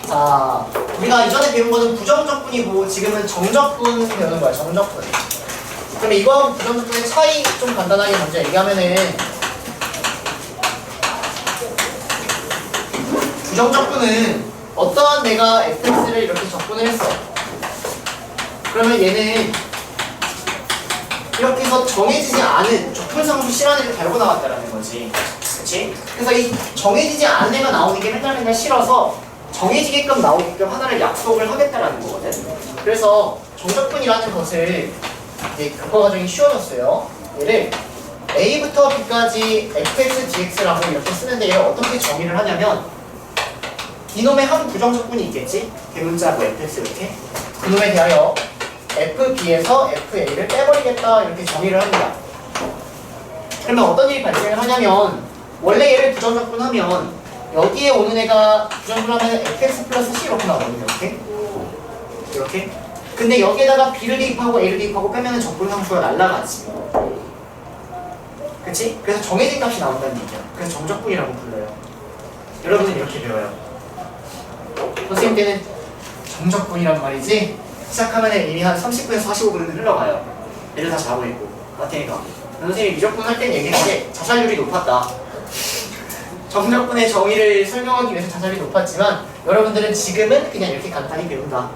자, 우리가 이전에 배운 거는 부정적분이고 지금은 정적분 배우는 거야. 정적분. 그럼 이거하고 부정적분의 차이 좀 간단하게 먼저 얘기하면은 부정적분은 어떠한 내가 fx를 이렇게 적분을 했어. 그러면 얘는 이렇게 해서 정해지지 않은 적분상수 실환을 달고 나왔다라는 거지. 그치? 그래서 이 정해지지 않은 애가 나오는 게 맨날 싫어서 정해지게끔 나오게끔 하나를 약속을 하겠다라는 거거든. 그래서 정적분이라는 것을 이제 그거 과정이 쉬워졌어요. 얘를 a부터 b까지 fx dx라고 이렇게 쓰는데 얘를 어떻게 정의를 하냐면 이놈의 한 부정적분이 있겠지? 대문자고 fx 이렇게 그놈에 대하여 fb에서 fa를 빼버리겠다 이렇게 정의를 합니다. 그러면 어떤 일이 발생을 하냐면 원래 얘를 부정적분 하면 여기에 오는 애가 부정적분 하면 fx 플러스 c 이렇게 나오거든요. 이렇게 근데 여기에다가 b를 대입하고 a를 대입하고 빼면 적분상수가 날라가지. 그치? 그래서 정해진 값이 나온다는 얘기야. 그래서 정적분이라고 불러요. 여러분은 이렇게 배워요. 선생님 때는 정적분이란 말이지 시작하면 이미 한 30분에서 45분은 흘러가요. 애들 다 자고 있고 마탱이가 선생님이 미적분 할 때는 얘기했는데 자살률이 높았다. 정적분의 정의를 설명하기 위해서 자살률이 높았지만 여러분들은 지금은 그냥 이렇게 간단히 배운다.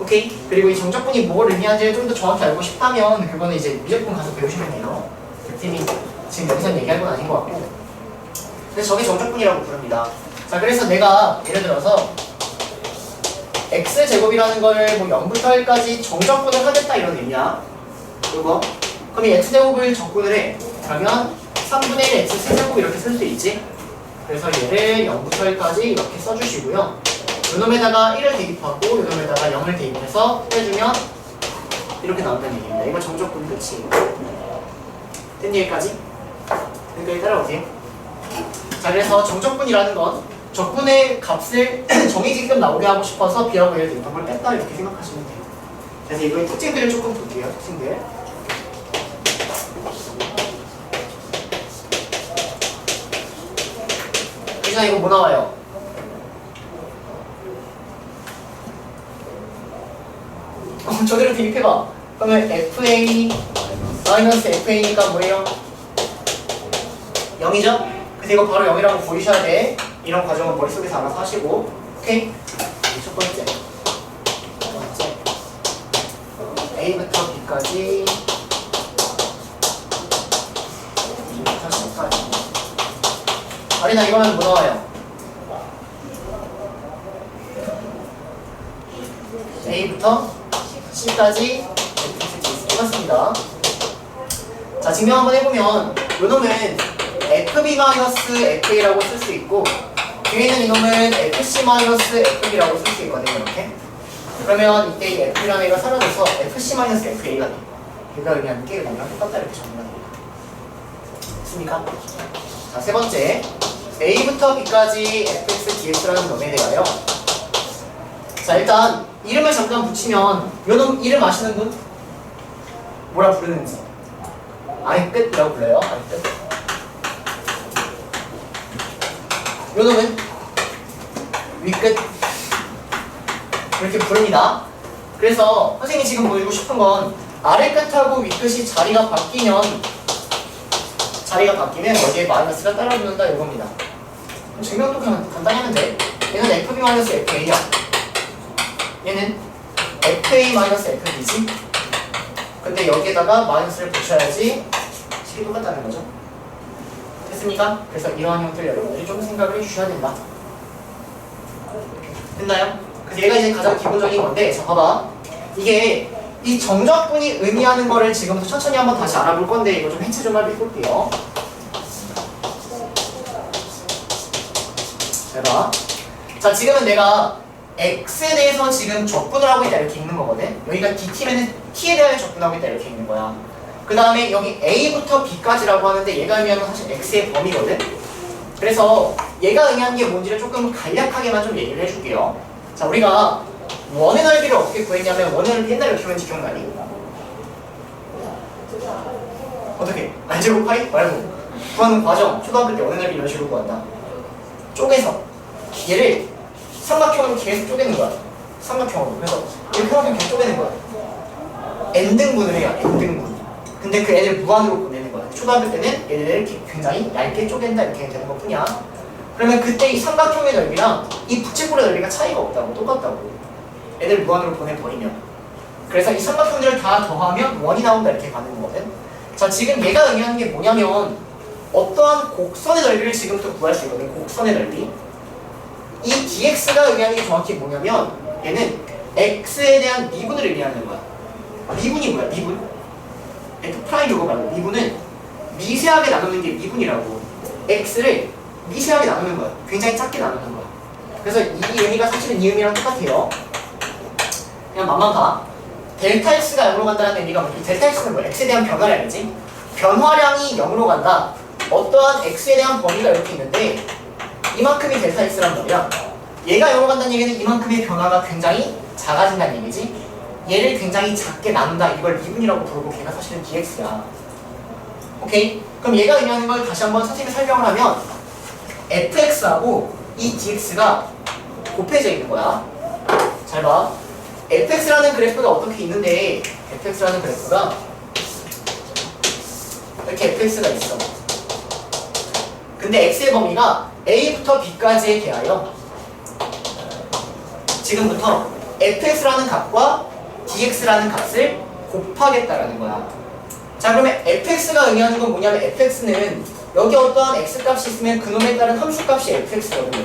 오케이? 그리고 이 정적분이 뭘 의미하는지를 좀 더 정확히 알고 싶다면 그거는 이제 미적분 가서 배우시면 돼요. 쌤이 지금 여기서 얘기할 건 아닌 것 같고. 그래서 저게 정적분이라고 부릅니다. 자, 그래서 내가 예를 들어서 x제곱이라는 거를 뭐 0부터 1까지 정적분을 하겠다 이런 의미야. 이거. 그럼 이 x제곱을 적분을 해. 그러면 3분의 1 x제곱 이렇게 쓸 수 있지. 그래서 얘를 0부터 1까지 이렇게 써주시고요. 요놈에다가 1을 대입하고 요놈에다가 0을 대입해서 빼주면 이렇게 나온다는 얘기입니다. 이거 정적분 끝이. 된 얘기까지? 여기까지 따라오세요. 자, 그래서 정적분이라는 건 적분의 값을 정해지게끔 나오게 하고 싶어서 b하고 a를 대입한 걸 뺐다 이렇게 생각하시면 돼요. 그래서 이거의 특징들을 조금 볼게요. 특징들. 유진아 이거 뭐 나와요? 저대로 대입해봐. 그러면 fa 마이너스 fa니까 뭐예요? 0이죠? 그래서 이거 바로 0이라고 보이셔야 돼. 이런 과정은 머릿속에서 알아서 하시고. 오케이? 첫 번째 a부터 b까지 b부터 c까지. 아리나 이거는 뭐 나와요? a부터 c까지 해봤습니다. 자, 증명 한번 해보면 요놈은 fb-fa라고 쓸 수 있고 뒤에 있는 이놈은 fc-fb라고 쓸 수 있거든요. 이렇게. 그러면 이때 이 f라는 애가 사라져서 fc-fa가 돼. 얘가 의미하는 게 뭐랑 똑같다 이렇게 정리가 됩니다. 됐습니까? 자, 세 번째 a부터 b까지 fx dx라는 놈에 대하여 자, 일단 이름을 잠깐 붙이면 요놈 이름 아시는 분? 뭐라 부르는지 아이 끝이라고 불러요. 아이 끝. 요놈은 위끝 이렇게 부릅니다. 그래서 선생님이 지금 보여주고 싶은 건 아래 끝하고 위끝이 자리가 바뀌면 여기에 마이너스가 따라붙는다 이겁니다. 증명도 그냥 간단히 하면 돼. 얘는 fb-fa야. 얘는 fa-fb지. 근데 여기에다가 마이너스를 붙여야지 식이 똑같다는 거죠. 됐습니까? 그래서 이러한 형태를 여러분들이 좀 생각을 해주셔야 된다. 됐나요? 그래서 얘가 이제 가장 기본적인 건데, 자 봐봐. 이게 이 정적분이 의미하는 거를 지금부터 천천히 한번 다시 알아볼 건데 이거 좀 해체 좀 해볼게요. 잘 봐. 자, 지금은 내가 x에 대해서 지금 적분을 하고 있다 이렇게 읽는 거거든. 여기가 dt면은 t에 대하여 적분하고 있다 이렇게 읽는 거야. 그 다음에 여기 a부터 b까지라고 하는데 얘가 의미하는 건 사실 x의 범위거든. 그래서 얘가 의미하는 게 뭔지를 조금 간략하게만 좀 얘기를 해줄게요. 자, 우리가 원의 넓이를 어떻게 구했냐면 원의 넓이 옛날에 어떻게 했는지 기억나니? 어떻게? 알제곱 파이? 말고 구하는 과정 초등학교 때 원의 넓이 이런 식으로 구한다. 쪼개서 얘를 삼각형은 계속 쪼개는 거야. 삼각형으로. 그래서 이 평평 계속 쪼개는 거야. n등분을 해요. n등분. 근데 그 애들 무한으로 보내는 거야. 초등학교 때는 얘네들 이렇게 굉장히 얇게 쪼갠다 이렇게 되는 것 뿐이야. 그러면 그때 이 삼각형의 넓이랑 이 부채꼴의 넓이가 차이가 없다고, 똑같다고. 애들 무한으로 보내버리면. 그래서 이 삼각형들을 다 더하면 원이 나온다 이렇게 가는 거거든. 자, 지금 얘가 의미하는 게 뭐냐면 어떠한 곡선의 넓이를 지금부터 구할 수 있거든. 곡선의 넓이. 이 dx가 의미하는 게 정확히 뭐냐면 얘는 x에 대한 미분을 의미하는 거야. 미분이 뭐야? 미분? f' 요거 말고 미분은 미세하게 나누는 게 미분이라고. x를 미세하게 나누는 거야. 굉장히 작게 나누는 거야. 그래서 이 의미가 사실은 이 의미랑 똑같아요. 그냥 맛만 봐. 델타 x가 0으로 간다는 의미가 뭐지? 델타 x는 뭐? x에 대한 변화량이지? 변화량이 0으로 간다. 어떠한 x에 대한 범위가 이렇게 있는데 이만큼이 델타 x란 말이야. 얘가 0으로 간다는 얘기는 이만큼의 변화가 굉장히 작아진다는 얘기지. 얘를 굉장히 작게 나눈다. 이걸 미분이라고 부르고 걔가 사실은 dx야. 오케이? 그럼 얘가 의미하는 걸 다시 한번 선생님이 설명을 하면 fx하고 이 dx가 곱해져 있는 거야. 잘 봐. fx라는 그래프가 어떻게 있는데 fx라는 그래프가 이렇게 fx가 있어. 근데 x의 범위가 a부터 b까지에 대하여 지금부터 fx라는 값과 dx라는 값을 곱하겠다라는 거야. 자, 그러면 fx가 의미하는 건 뭐냐면 fx는 여기 어떠한 x값이 있으면 그놈에 따른 함수값이 fx거든요.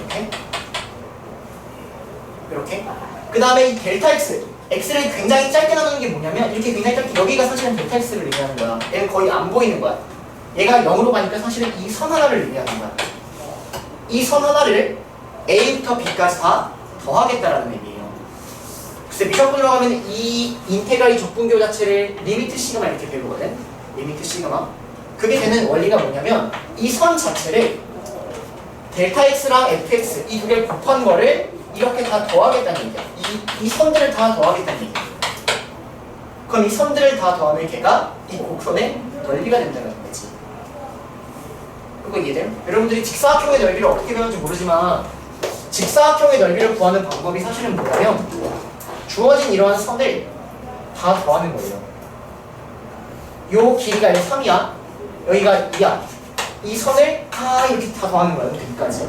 이렇게. 그 다음에 이 델타 x, x를 굉장히 짧게 나누는 게 뭐냐면 이렇게 굉장히 짧게, 여기가 사실은 델타 x를 의미하는 거야. 얘는 거의 안 보이는 거야. 얘가 0으로 가니까 사실은 이 선 하나를 의미하는 거야. 이 선 하나를 a부터 b까지 다 더하겠다라는 의미예요. 글쎄 미적분으로 가면 이 인테그랄 적분교 자체를 리미트 시그마 이렇게 배우거든. 리미트 시그마. 그게 되는 원리가 뭐냐면 이 선 자체를 델타 x랑 fx 이 두 개를 곱한 거를 이렇게 다 더하겠다는 얘기야. 이 선들을 다 더하겠다는 얘기야. 그럼 이 선들을 다 더하면 걔가 이 곡선의 넓이가 된다는 거지. 그거 이해돼요? 여러분들이 직사각형의 넓이를 어떻게 배웠는지 모르지만 직사각형의 넓이를 구하는 방법이 사실은 뭐냐면 주어진 이러한 선을 다 더하는 거예요. 요 길이가 3이야. 여기가 2야. 이 선을 다 이렇게 다 더하는 거야. 여기까지.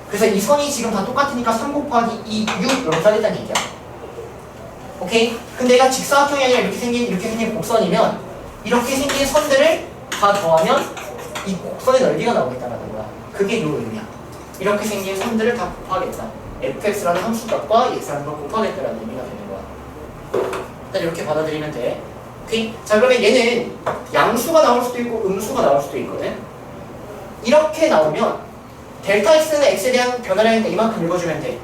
그래서 이 선이 지금 다 똑같으니까 3 곱하기 2, 6 이렇게 하겠다는 얘기야. 오케이? 근데 얘가 직사각형이 아니라 이렇게 생긴 곡선이면 이렇게 생긴 선들을 다 더하면 이 곡선의 넓이가 나오겠다는 거야. 그게 요 의미야. 이렇게 생긴 선들을 다 곱하겠다. fx라는 함수값과 x라는 걸 곱하겠다라는 의미가 되는 거야. 일단 이렇게 받아들이면 돼. 오케이? 자, 그러면 얘는 양수가 나올 수도 있고 음수가 나올 수도 있거든. 이렇게 나오면 델타 x는 x에 대한 변화량인데 이만큼 읽어주면 돼.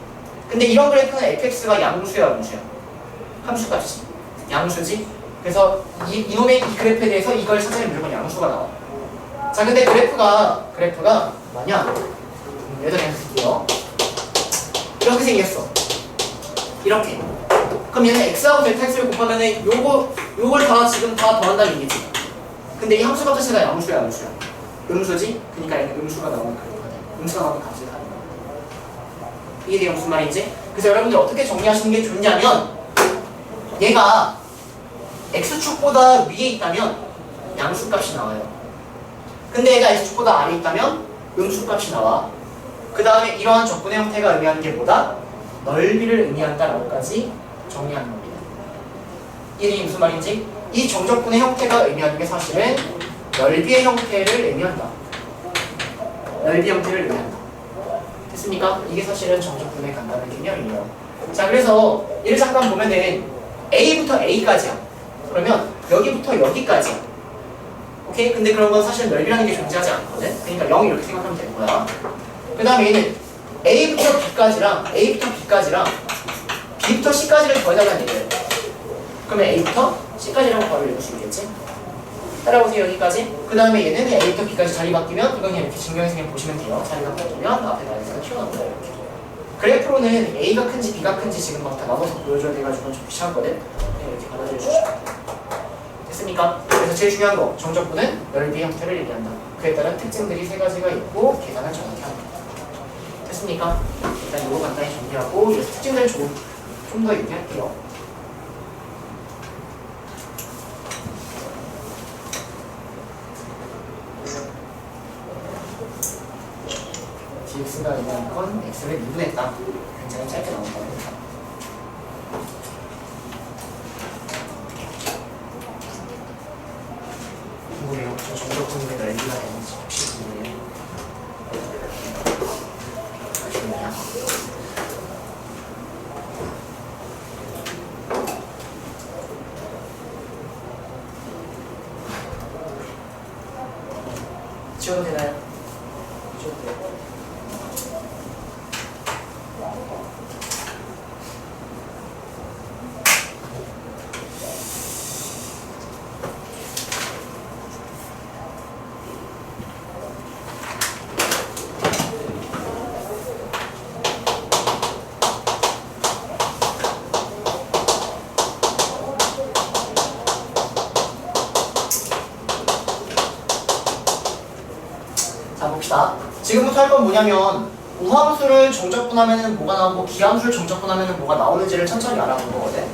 근데 이런 그래프는 fx가 양수야, 음수야? 함수값이 양수지? 그래서 이놈의 이 그래프에 대해서 이걸 찾으면 무조건 양수가 나와. 자, 근데 그래프가 뭐냐? 얘도 그냥 쓸게요. 이렇게 생겼어. 이렇게. 그럼 얘는 x하고 델타 x를 곱하면은 요걸 다 지금 다 더한다는 얘기지. 근데 이 함수값 자체가 양수야, 음수야? 음수지? 그러니까 얘는 음수가 나오는 그래프가 돼. 음수가 나오는 값이 다른 거야. 이게 되게 무슨 말인지? 그래서 여러분들 어떻게 정리하시는 게 좋냐면 얘가 x축보다 위에 있다면 양수값이 나와요. 근데 얘가 x축보다 아래에 있다면 음수값이 나와. 그 다음에 이러한 적분의 형태가 의미하는 게 뭐다? 넓이를 의미한다라고까지 정리하는 겁니다. 이게 무슨 말인지? 이 정적분의 형태가 의미하는 게 사실은 넓이의 형태를 의미한다. 넓이 형태를 의미한다. 됐습니까? 이게 사실은 정적분의 간단한 개념이에요. 자, 그래서 얘를 잠깐 보면은 A부터 A까지야. 그러면 여기부터 여기까지야. 오케이? 근데 그런 건 사실 넓이라는 게 존재하지 않거든? 그러니까 0 이렇게 생각하면 되는 거야. 그 다음에 얘는 A부터 B까지랑 B부터 C까지를 더해달라는 얘기예요. 그러면 A부터 C까지라고 바로 읽을 수 있겠지? 따라오세요, 여기까지. 그 다음에 얘는 A부터 B까지 자리 바뀌면 이건 그냥 이렇게 증명해서 그냥 보시면 돼요. 자리가 바뀌면 앞에 나에서가 튀어나온다, 이렇게. 그래프로는 A가 큰지 B가 큰지 지금 막 다 나눠서 보여줘야 돼가지고 좀 귀찮거든? 그냥 이렇게 받아들여 주시면 됐습니까? 그래서 제일 중요한 거, 정적분은 넓이의 형태를 얘기한다. 그에 따른 특징들이 3가지가 있고 계산을 정확히 합니다. 됐습니까? 됐습니까? 일단 이거 간단히 정리하고 이 특징들 좀 더 얘기할게요. dx가 의미하는 건 x를 미분했다. 굉장히 짧게 나온다. 궁금해요. 저 정적 분위기가 L가 되는지 혹시 궁금해요? 아쉽네요. 지워도 되나요? 지워도 돼요. 자 봅시다. 지금부터 할 건 뭐냐면 우함수를 정적분하면 뭐가 나오고 기함수를 정적분하면 뭐가 나오는지를 천천히 알아보는 거거든.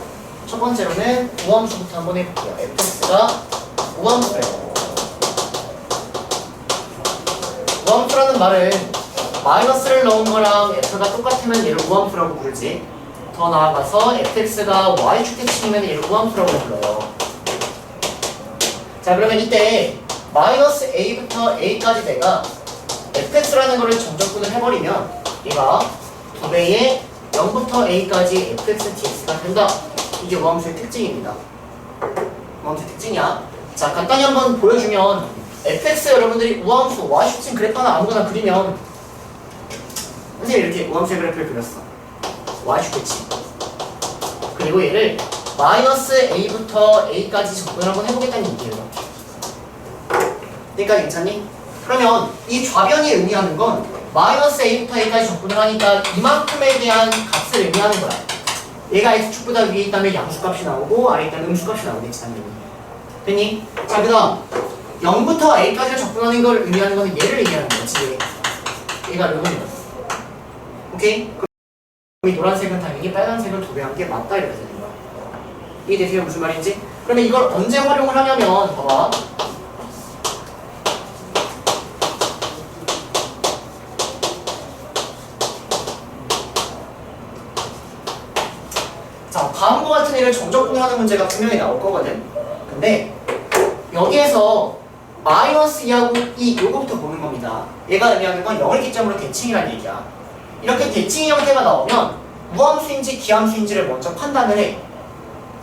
첫 번째로는 우함수부터 한번 해볼게요. fx가 우함수래요. 우함수라는 말은 마이너스를 넣은 거랑 f가 똑같으면 얘를 우함수라고 부르지. 더 나아가서 fx가 y축 대칭이면 얘를 우함수라고 불러요. 자 그러면 이때 마이너스 a부터 a까지 내가 fx라는 거를 정적분을 해버리면 얘가 2배의 0부터 a까지 fx dx가 된다. 이게 우함수의 특징입니다. 우함수의 특징이야. 자 간단히 한번 보여주면 fx 여러분들이 우함수 y축진 그래프 하나 아무거나 그리면 선생님 이렇게 우함수의 그래프를 그렸어. y축 대칭. 그리고 얘를 마이너스 a부터 a까지 접근을 한번 해보겠다는 얘기예요. 여기까지 괜찮니? 그러면 이 좌변이 의미하는 건 마이너스 a부터 a까지 접근을 하니까 이만큼에 대한 값을 의미하는 거야. 얘가 x축보다 위에 있다면 양수값이 나오고 아래에 있다면 음수값이 나오겠지 당연히. 됐니? 자 그 다음 0부터 a까지 접근하는 걸 의미하는 거는 얘를 의미하는 거지. 얘가 요거는 오케이? 그럼 이 노란색은 당연히 빨간색을 도배한 게 맞다 이렇게 되는 거야. 이해되세요? 무슨 말인지? 그러면 이걸 언제 활용을 하냐면 봐봐. 자, 다음과 같은 일을 정적분하는 문제가 분명히 나올 거거든. 근데 여기에서 마이너스 2하고 2 요거부터 보는 겁니다. 얘가 의미하는 건 0을 기점으로 대칭이라는 얘기야. 이렇게 대칭 형태가 나오면 무함수인지 기함수인지를 먼저 판단을 해.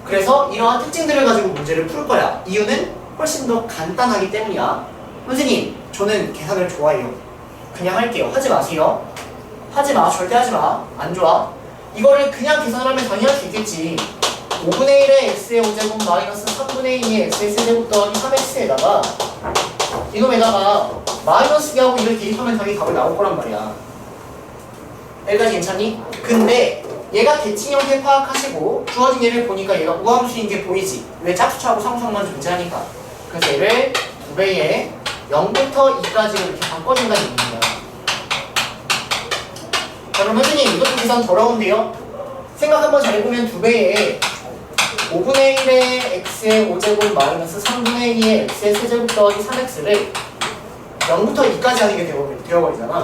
그래서 이러한 특징들을 가지고 문제를 풀 거야. 이유는 훨씬 더 간단하기 때문이야. 선생님, 저는 계산을 좋아해요. 그냥 할게요. 하지 마세요. 하지 마. 절대 하지 마. 안 좋아. 이거를 그냥 계산을 하면 당연히 할 수 있겠지. 5분의 1의 x의 5제곱 마이너스 3분의 2의 x의 세제곱 더하기 3x에다가 이놈에다가 마이너스 2하고 2를 대입하면 당연히 답이 나올 거란 말이야. 여기까지 괜찮니? 근데 얘가 대칭 형태 파악하시고 주어진 얘를 보니까 얘가 우함수인 게 보이지. 왜 짝수차하고 상수항만 존재하니까. 그래서 얘를 2배에 0부터 2까지 이렇게 바꿔준다는 얘기입니다. 자 그럼 선생님 이것도 계산 더러운데요? 생각 한번 잘 해보면 2배에 5분의 1의 x의 5제곱 마이너스 3분의 2의 x의 세제곱 더하기 3x를 0부터 2까지 하는 게 되어버리잖아.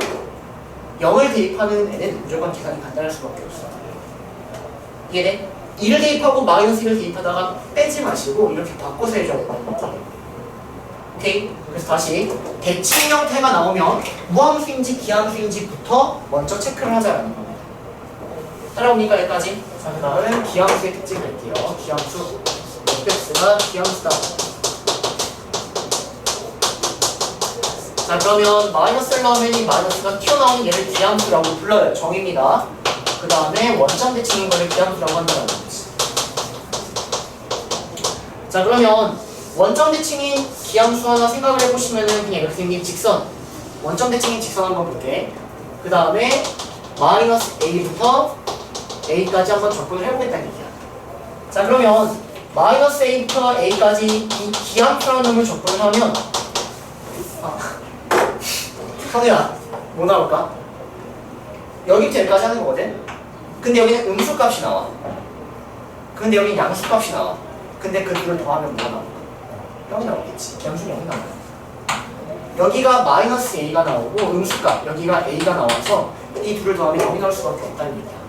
0을 대입하는 애는 무조건 계산이 간단할 수밖에 없어. 이해돼? 2를 대입하고 마이너스 1을 대입하다가 빼지 마시고 이렇게 바꿔서 해줘야 돼. 오케이? 그래서 다시 대칭 형태가 나오면 무함수인지 기함수인지부터 먼저 체크를 하자라는 겁니다. 따라옵니까 여기까지? 자 그 다음은 기함수의 특징을 할게요. 기함수 fx가 기함수다. 자 그러면 마이너스를 넣으면 이 마이너스가 튀어나오는 얘를 기함수라고 불러요. 정의입니다. 그 다음에 원점 대칭인 거를 기함수라고 한다는 거지. 자 그러면 원점 대칭인 기함수 하나 생각을 해보시면은 그냥 이렇게 생긴 직선, 원점 대칭인 직선 한번 볼게. 그 다음에 마이너스 a부터 a까지 한번 접근을 해보겠다는 얘기야. 자 그러면 마이너스 a부터 a까지 이 기함수라는 놈을 접근을 하면 선우야 뭐 나올까? 여기부터 여기까지 하는 거거든. 근데 여기는 음수값이 나와. 근데 여기는 양수값이 나와. 근데 그 둘을 더하면 뭐가 나올까? 0이 나오겠지. 양수는 0이 나와요. 여기가 마이너스 a가 나오고 음수값 여기가 a가 나와서 이 둘을 더하면 0이 나올 수밖에 없다는 얘기야.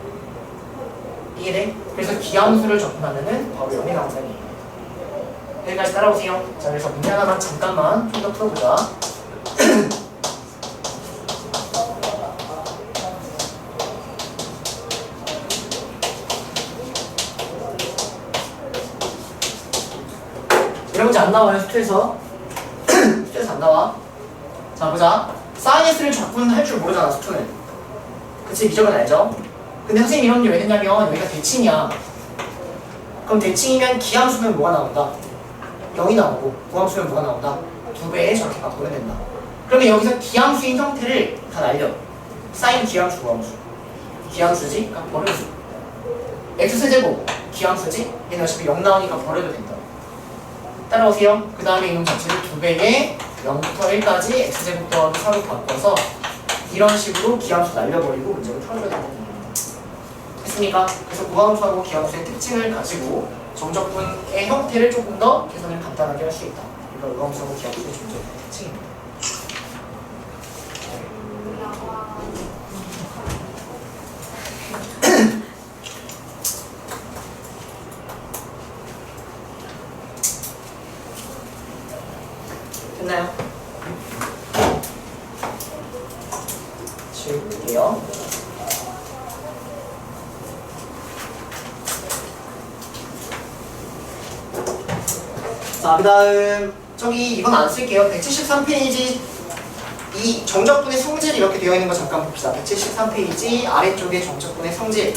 이해돼? 그래서 기함수를 접근하면은 바로 0이 나온다는 얘기야. 여기까지 따라오세요. 자, 그래서 문제 하나만 잠깐만 좀 더 풀어보자. 이런 문제 안 나와요, 수트에서. 수트에서 안 나와. 자, 보자. 사인 S를 접근할 줄 모르잖아, 수트는. 그치, 미적은 알죠? 근데 선생님이 이런 게 왜 됐냐면 여기가 대칭이야. 그럼 대칭이면 기함수면 뭐가 나온다? 0이 나오고 무함수면 뭐가 나온다? 2배에 저렇게 바꾸면 된다. 그러면 여기서 기함수인 형태를 다 날려. 사인 기함수, 무함수. 기함수지? 그러니까 버려줘. x세제곱 기함수지? 얘는 어차피 0 나오니까 버려도 된다. 따라오세요. 그 다음에 이놈 자체를 2배에 0부터 1까지 x제곱 더하기 4로 바꿔서 이런 식으로 기함수 날려버리고 문제를 풀어줘야 된다는 얘기예요. 됐습니까? 그래서 무함수하고 기함수의 특징을 가지고 정적분의 형태를 조금 더 계산을 간단하게 할 수 있다. 이거 무함수하고 기함수의 존재의 특징입니다. 됐나요? 지울게요. 자, 그 다음 저기 이건 안 쓸게요. 173페이지 이 정적분의 성질이 이렇게 되어 있는 거 잠깐 봅시다. 173페이지 아래쪽에 정적분의 성질.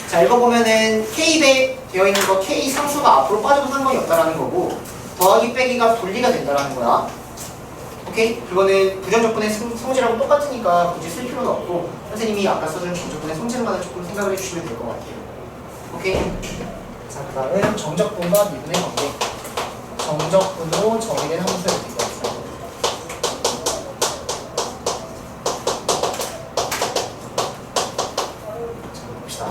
자, 읽어보면은 K배 되어 있는 거 K 상수가 앞으로 빠져도 상관이 없다라는 거고 더하기 빼기가 분리가 된다라는 거야. 오케이? 그거는 부정적분의 성질하고 똑같으니까 굳이 쓸 필요는 없고 선생님이 아까 써준 정적분의 성질만을 조금 생각을 해주시면 될 것 같아요. 오케이? 자, 그 다음은 정적분과 미분의 관계. 정적분으로 정의된 함수를 드리고 있어요. 자, 봅시다.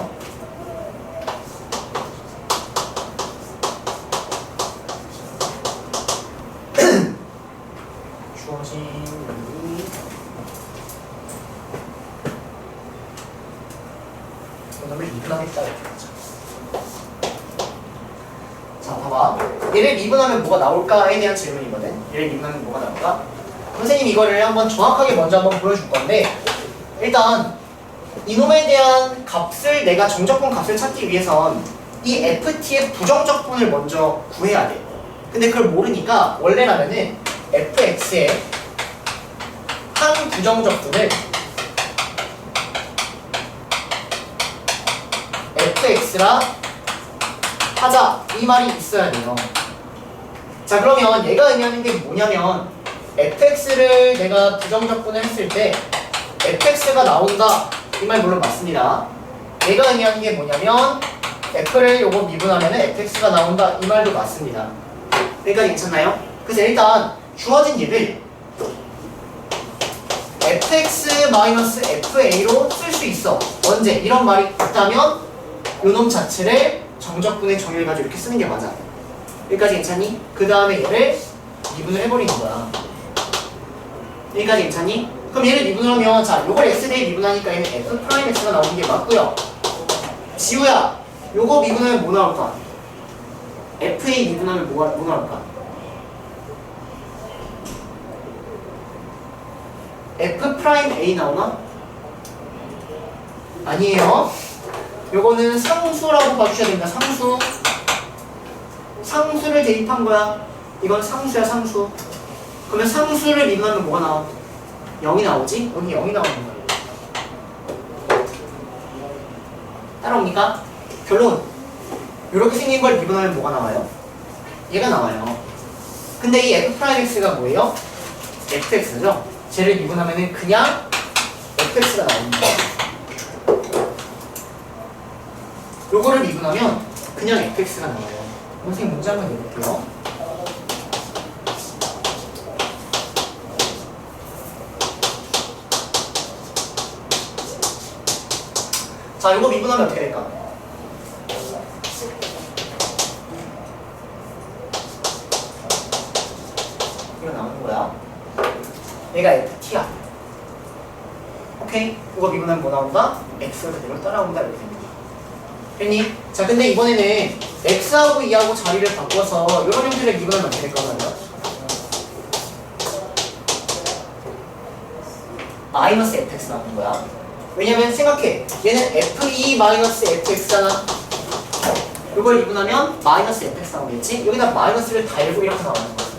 주어진 이놈을 미분하겠다 이렇게 하자. 자, 봐봐. 얘를 미분하면 뭐가 나올까에 대한 질문이거든. 얘를 미분하면 뭐가 나올까? 선생님 이거를 한번 정확하게 먼저 한번 보여줄 건데 일단 이놈에 대한 값을 내가 정적분 값을 찾기 위해선 이 ft의 부정적분을 먼저 구해야 돼. 근데 그걸 모르니까 원래라면은 fx의 한 부정적분을 fx라 하자 이 말이 있어야 돼요. 자, 그러면 얘가 의미하는 게 뭐냐면 fx를 내가 부정적분을 했을 때 fx가 나온다 이 말 물론 맞습니다. 얘가 의미하는 게 뭐냐면 f를 요거 미분하면 fx가 나온다 이 말도 맞습니다. 여기까지 괜찮나요? 그래서 일단 주어진 얘를 fx-fa로 쓸 수 있어. 언제? 이런 말이 있다면 요놈 자체를 정적분의 정의를 가지고 이렇게 쓰는 게 맞아. 여기까지 괜찮니? 그 다음에 얘를 미분을 해버리는 거야. 여기까지 괜찮니? 그럼 얘를 미분을 하면 자 요걸 x대에 미분하니까 얘는 f'x가 나오는 게 맞고요. 지우야 요거 미분하면 뭐 나올까? fa 미분하면 뭐 나올까? f'A 나오나? 아니에요. 요거는 상수라고 봐주셔야 됩니다. 상수. 상수를 대입한 거야. 이건 상수야, 상수. 그러면 상수를 미분하면 뭐가 나와? 0이 나오지? 여기 0이 나오는 거야. 따라옵니까? 결론. 이렇게 생긴 걸 미분하면 뭐가 나와요? 얘가 나와요. 근데 이 f'x가 뭐예요? fx죠? 쟤를 미분하면은 그냥 fx가 나옵니다. 요거를 미분하면 그냥 fx가 나와요. 선생님 문제 한번 내볼게요. 자, 이거 미분하면 어떻게 될까? 이거 나오는 거야. 얘가 ft야. 오케이? 이거 미분하면 뭐 나온다? x가 그대로 따라온다 이렇게 됩니다. 됐니? 자, 근데 이번에는 x하고 2하고 자리를 바꿔서 이런 형태를 미분하면 어떻게 될까 말이야? 마이너스 fx 나오는 거야. 왜냐면 생각해. 얘는 f2 마이너스 fx잖아. 이걸 미분하면 마이너스 fx 나오겠지? 여기다 마이너스를 달고 이렇게 나오는 거야.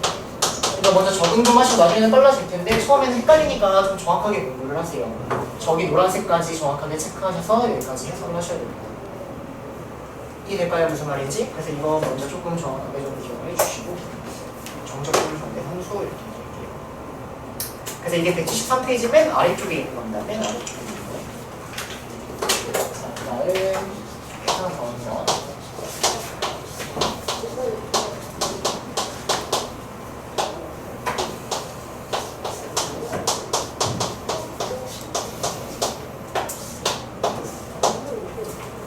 그러니까 먼저 적응 좀 하시고 나중에는 빨라질 텐데 처음에는 헷갈리니까 좀 정확하게 공부를 하세요. 저기 노란색까지 정확하게 체크하셔서 여기까지 해석을 하셔야 됩니다. 이해될까요? 무슨 말인지? 그래서 이거 먼저 조금 정확하게 좀 기억을 해주시고 정적분을 정대 함수 이렇게 해줄게요. 그래서 이게 173페이지 맨 아래쪽에 있는 겁니다. 맨 아래쪽에 있는 거예요. 자, 그 다음 하나 더 합니다.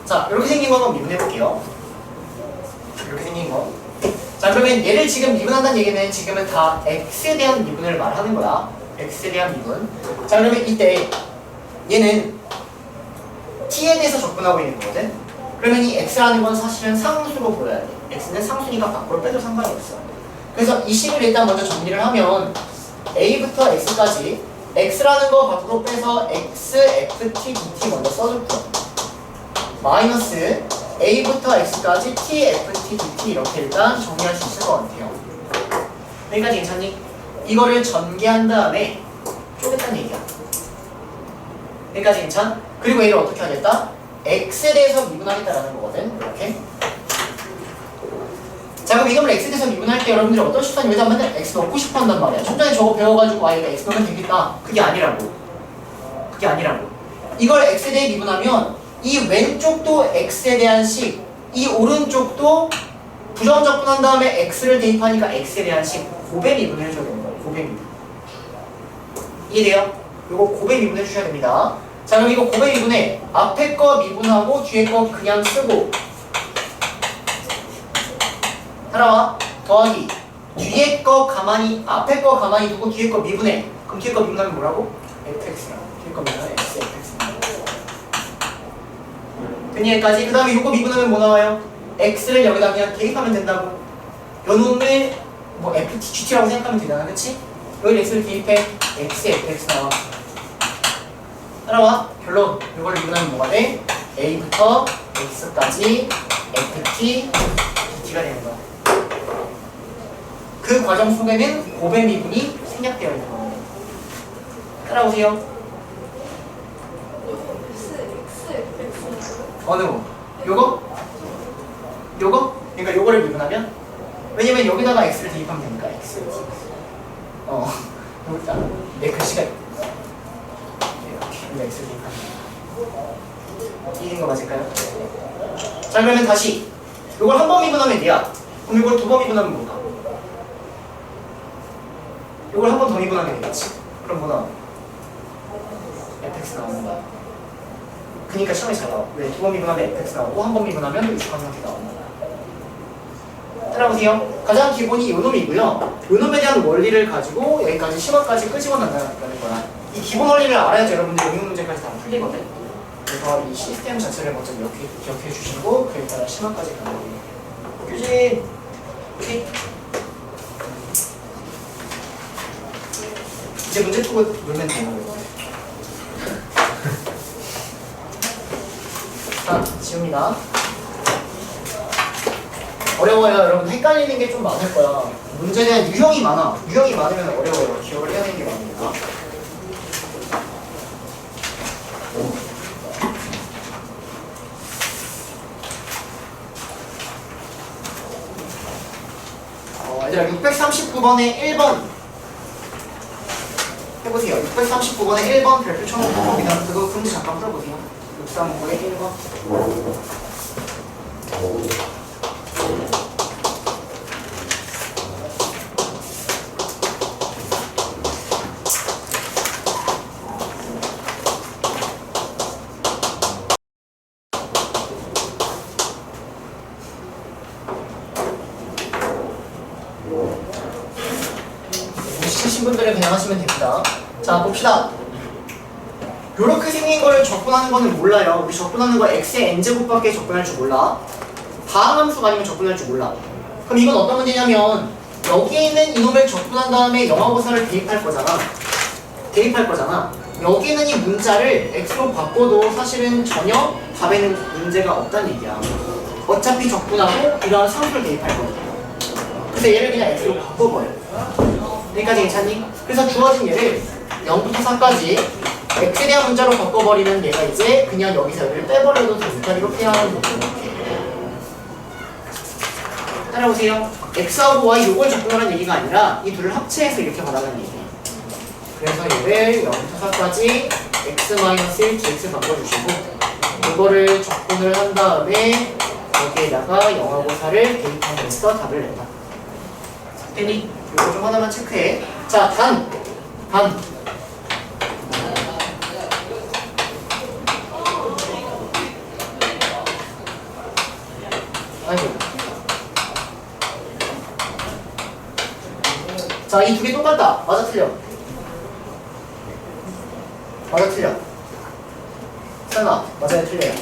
자, 이렇게 생긴 거 한번 미분해볼게요. 이렇게 생긴 거. 자, 그러면 얘를 지금 미분한다는 얘기는 지금은 다 x에 대한 미분을 말하는 거야. x에 대한 미분. 자, 그러면 이때 얘는 t에 대해서 접근하고 있는 거거든. 그러면 이 x라는 건 사실은 상수로 보여야 돼. x는 상수니까 밖으로 빼도 상관이 없어. 그래서 이 식을 일단 먼저 정리를 하면 a부터 x까지 x라는 거 밖으로 빼서 x, ft, dt 먼저 써줬고 마이너스 a부터 x까지 t, ft, dt 이렇게 일단 정리할 수 있을 것 같아요. 여기까지 괜찮니? 이거를 전개한 다음에 쪼갰다는 얘기야. 여기까지 괜찮? 그리고 얘를 어떻게 하겠다? x에 대해서 미분하겠다라는 거거든. 이렇게. 자, 그럼 이놈을 x에 대해서 미분할 때 여러분들이 어떤 식으로 여기다 맨날 x 넣고 싶어 한단 말이야. 좀 전에 저거 배워가지고 얘가 x 넣으면 되겠다. 그게 아니라고. 그게 아니라고. 이걸 x에 대해 미분하면 이 왼쪽도 x에 대한 식, 이 오른쪽도 부정적분한 다음에 x를 대입하니까 x에 대한 식 고배 미분을 해줘야 되는 거예요. 고배 미분. 이해돼요? 이거 고배 미분 해주셔야 됩니다. 자, 그럼 이거 고배 미분에 앞에 거 미분하고 뒤에 거 그냥 쓰고 따라와. 더하기 뒤에 거 가만히 앞에 거 가만히 두고 뒤에 거 미분해. 그럼 뒤에 거 미분하면 뭐라고? fx야. 뒤에 거 미분하면 x, fx. 여기까지. 그 다음에 이거 미분하면 뭐 나와요? x를 여기다 그냥 대입하면 된다고. 요놈을 뭐 ft, gt라고 생각하면 되잖아. 그치? 여기 x를 대입해. x, fx 나와. 따라와. 결론. 이걸 미분하면 뭐가 돼? a부터 x까지 ft, dt가 되는 거야. 그 과정 속에는 고배 미분이 생략되어 있는 겁니다. 따라오세요. 어느 거? 요거? 요거? 그러니까 요거를 미분하면 왜냐면 여기다가 x를 대입하면 되니까 x 여기다 내 글씨가 이렇게 x를 대입하면 이긴 거 맞을까요? 자, 그러면 다시 요걸 한 번 미분하면 얘야. 그럼 이걸 두 번 미분하면 뭘까? 요걸 한 번 더 미분하면 되겠지. 그럼 뭐 나와? fx 나오는 거야. 그니까 시험에 잘 나와. 왜? 두 번 미분하면 fx 나오고 한 번 미분하면 익숙한 형태 나온다. 따라오세요. 가장 기본이 요놈이고요. 요놈에 대한 원리를 가지고 여기까지 심화까지 끄집어 나가는 거야. 이 기본 원리를 알아야지 여러분들 응용 문제까지 다 풀리거든. 그래서 이 시스템 자체를 먼저 기억해 주시고 그에 따라 심화까지 가는 거예요. 규진! 오케이? 이제 문제 풀고 놀면 되는 거예요. 자, 지웁니다. 어려워요. 여러분 헷갈리는 게 좀 많을 거야. 문제에 대한 유형이 많아. 유형이 많으면 어려워요. 기억을 해야 되는 게 많으니까. 얘들아 639번에 1번 해보세요. 639번에 1번 별표 쳐놓고 거기다 그거 문제 잠깐 풀어보세요. 639에 1번 모르신 분들은 그냥 하시면 됩니다. 자, 봅시다. 요렇게 생긴 걸 접근하는 거는 몰라요. 우리 접근하는 거 x의 n제곱밖에 접근할 줄 몰라. 다항 함수가 아니면 접근할 줄 몰라. 그럼 이건 어떤 문제냐면 여기에 있는 이놈을 접근한 다음에 영화고사를 대입할 거잖아. 여기 있는 이 문자를 x로 바꿔도 사실은 전혀 답에는 문제가 없다는 얘기야. 어차피 접근하고 이러한 상수를 대입할 거거든. 그래서 얘를 그냥 x로 바꿔버려. 여기까지 괜찮니? 그래서 주어진 얘를 0부터 4까지 x에 대한 문자로 바꿔버리면 얘가 이제 그냥 여기서 얘를 빼버려도 되니까 이렇게 하는 거죠. 따라오세요. x하고 y 요걸 접근하는 얘기가 아니라 이 둘을 합체해서 이렇게 말하는 얘기예요. 그래서 얘를 0부터 4까지 x-1 dx 바꿔주시고 이거를 접근을 한 다음에 여기에다가 영화고사를 대입하면서 답을 낸다. 됐니? 이거 좀 하나만 체크해. 자, 단. 아이고. 자, 이 두 개 똑같다. 맞아, 틀려? 맞아, 틀려? 설마, 맞아요, 틀려요?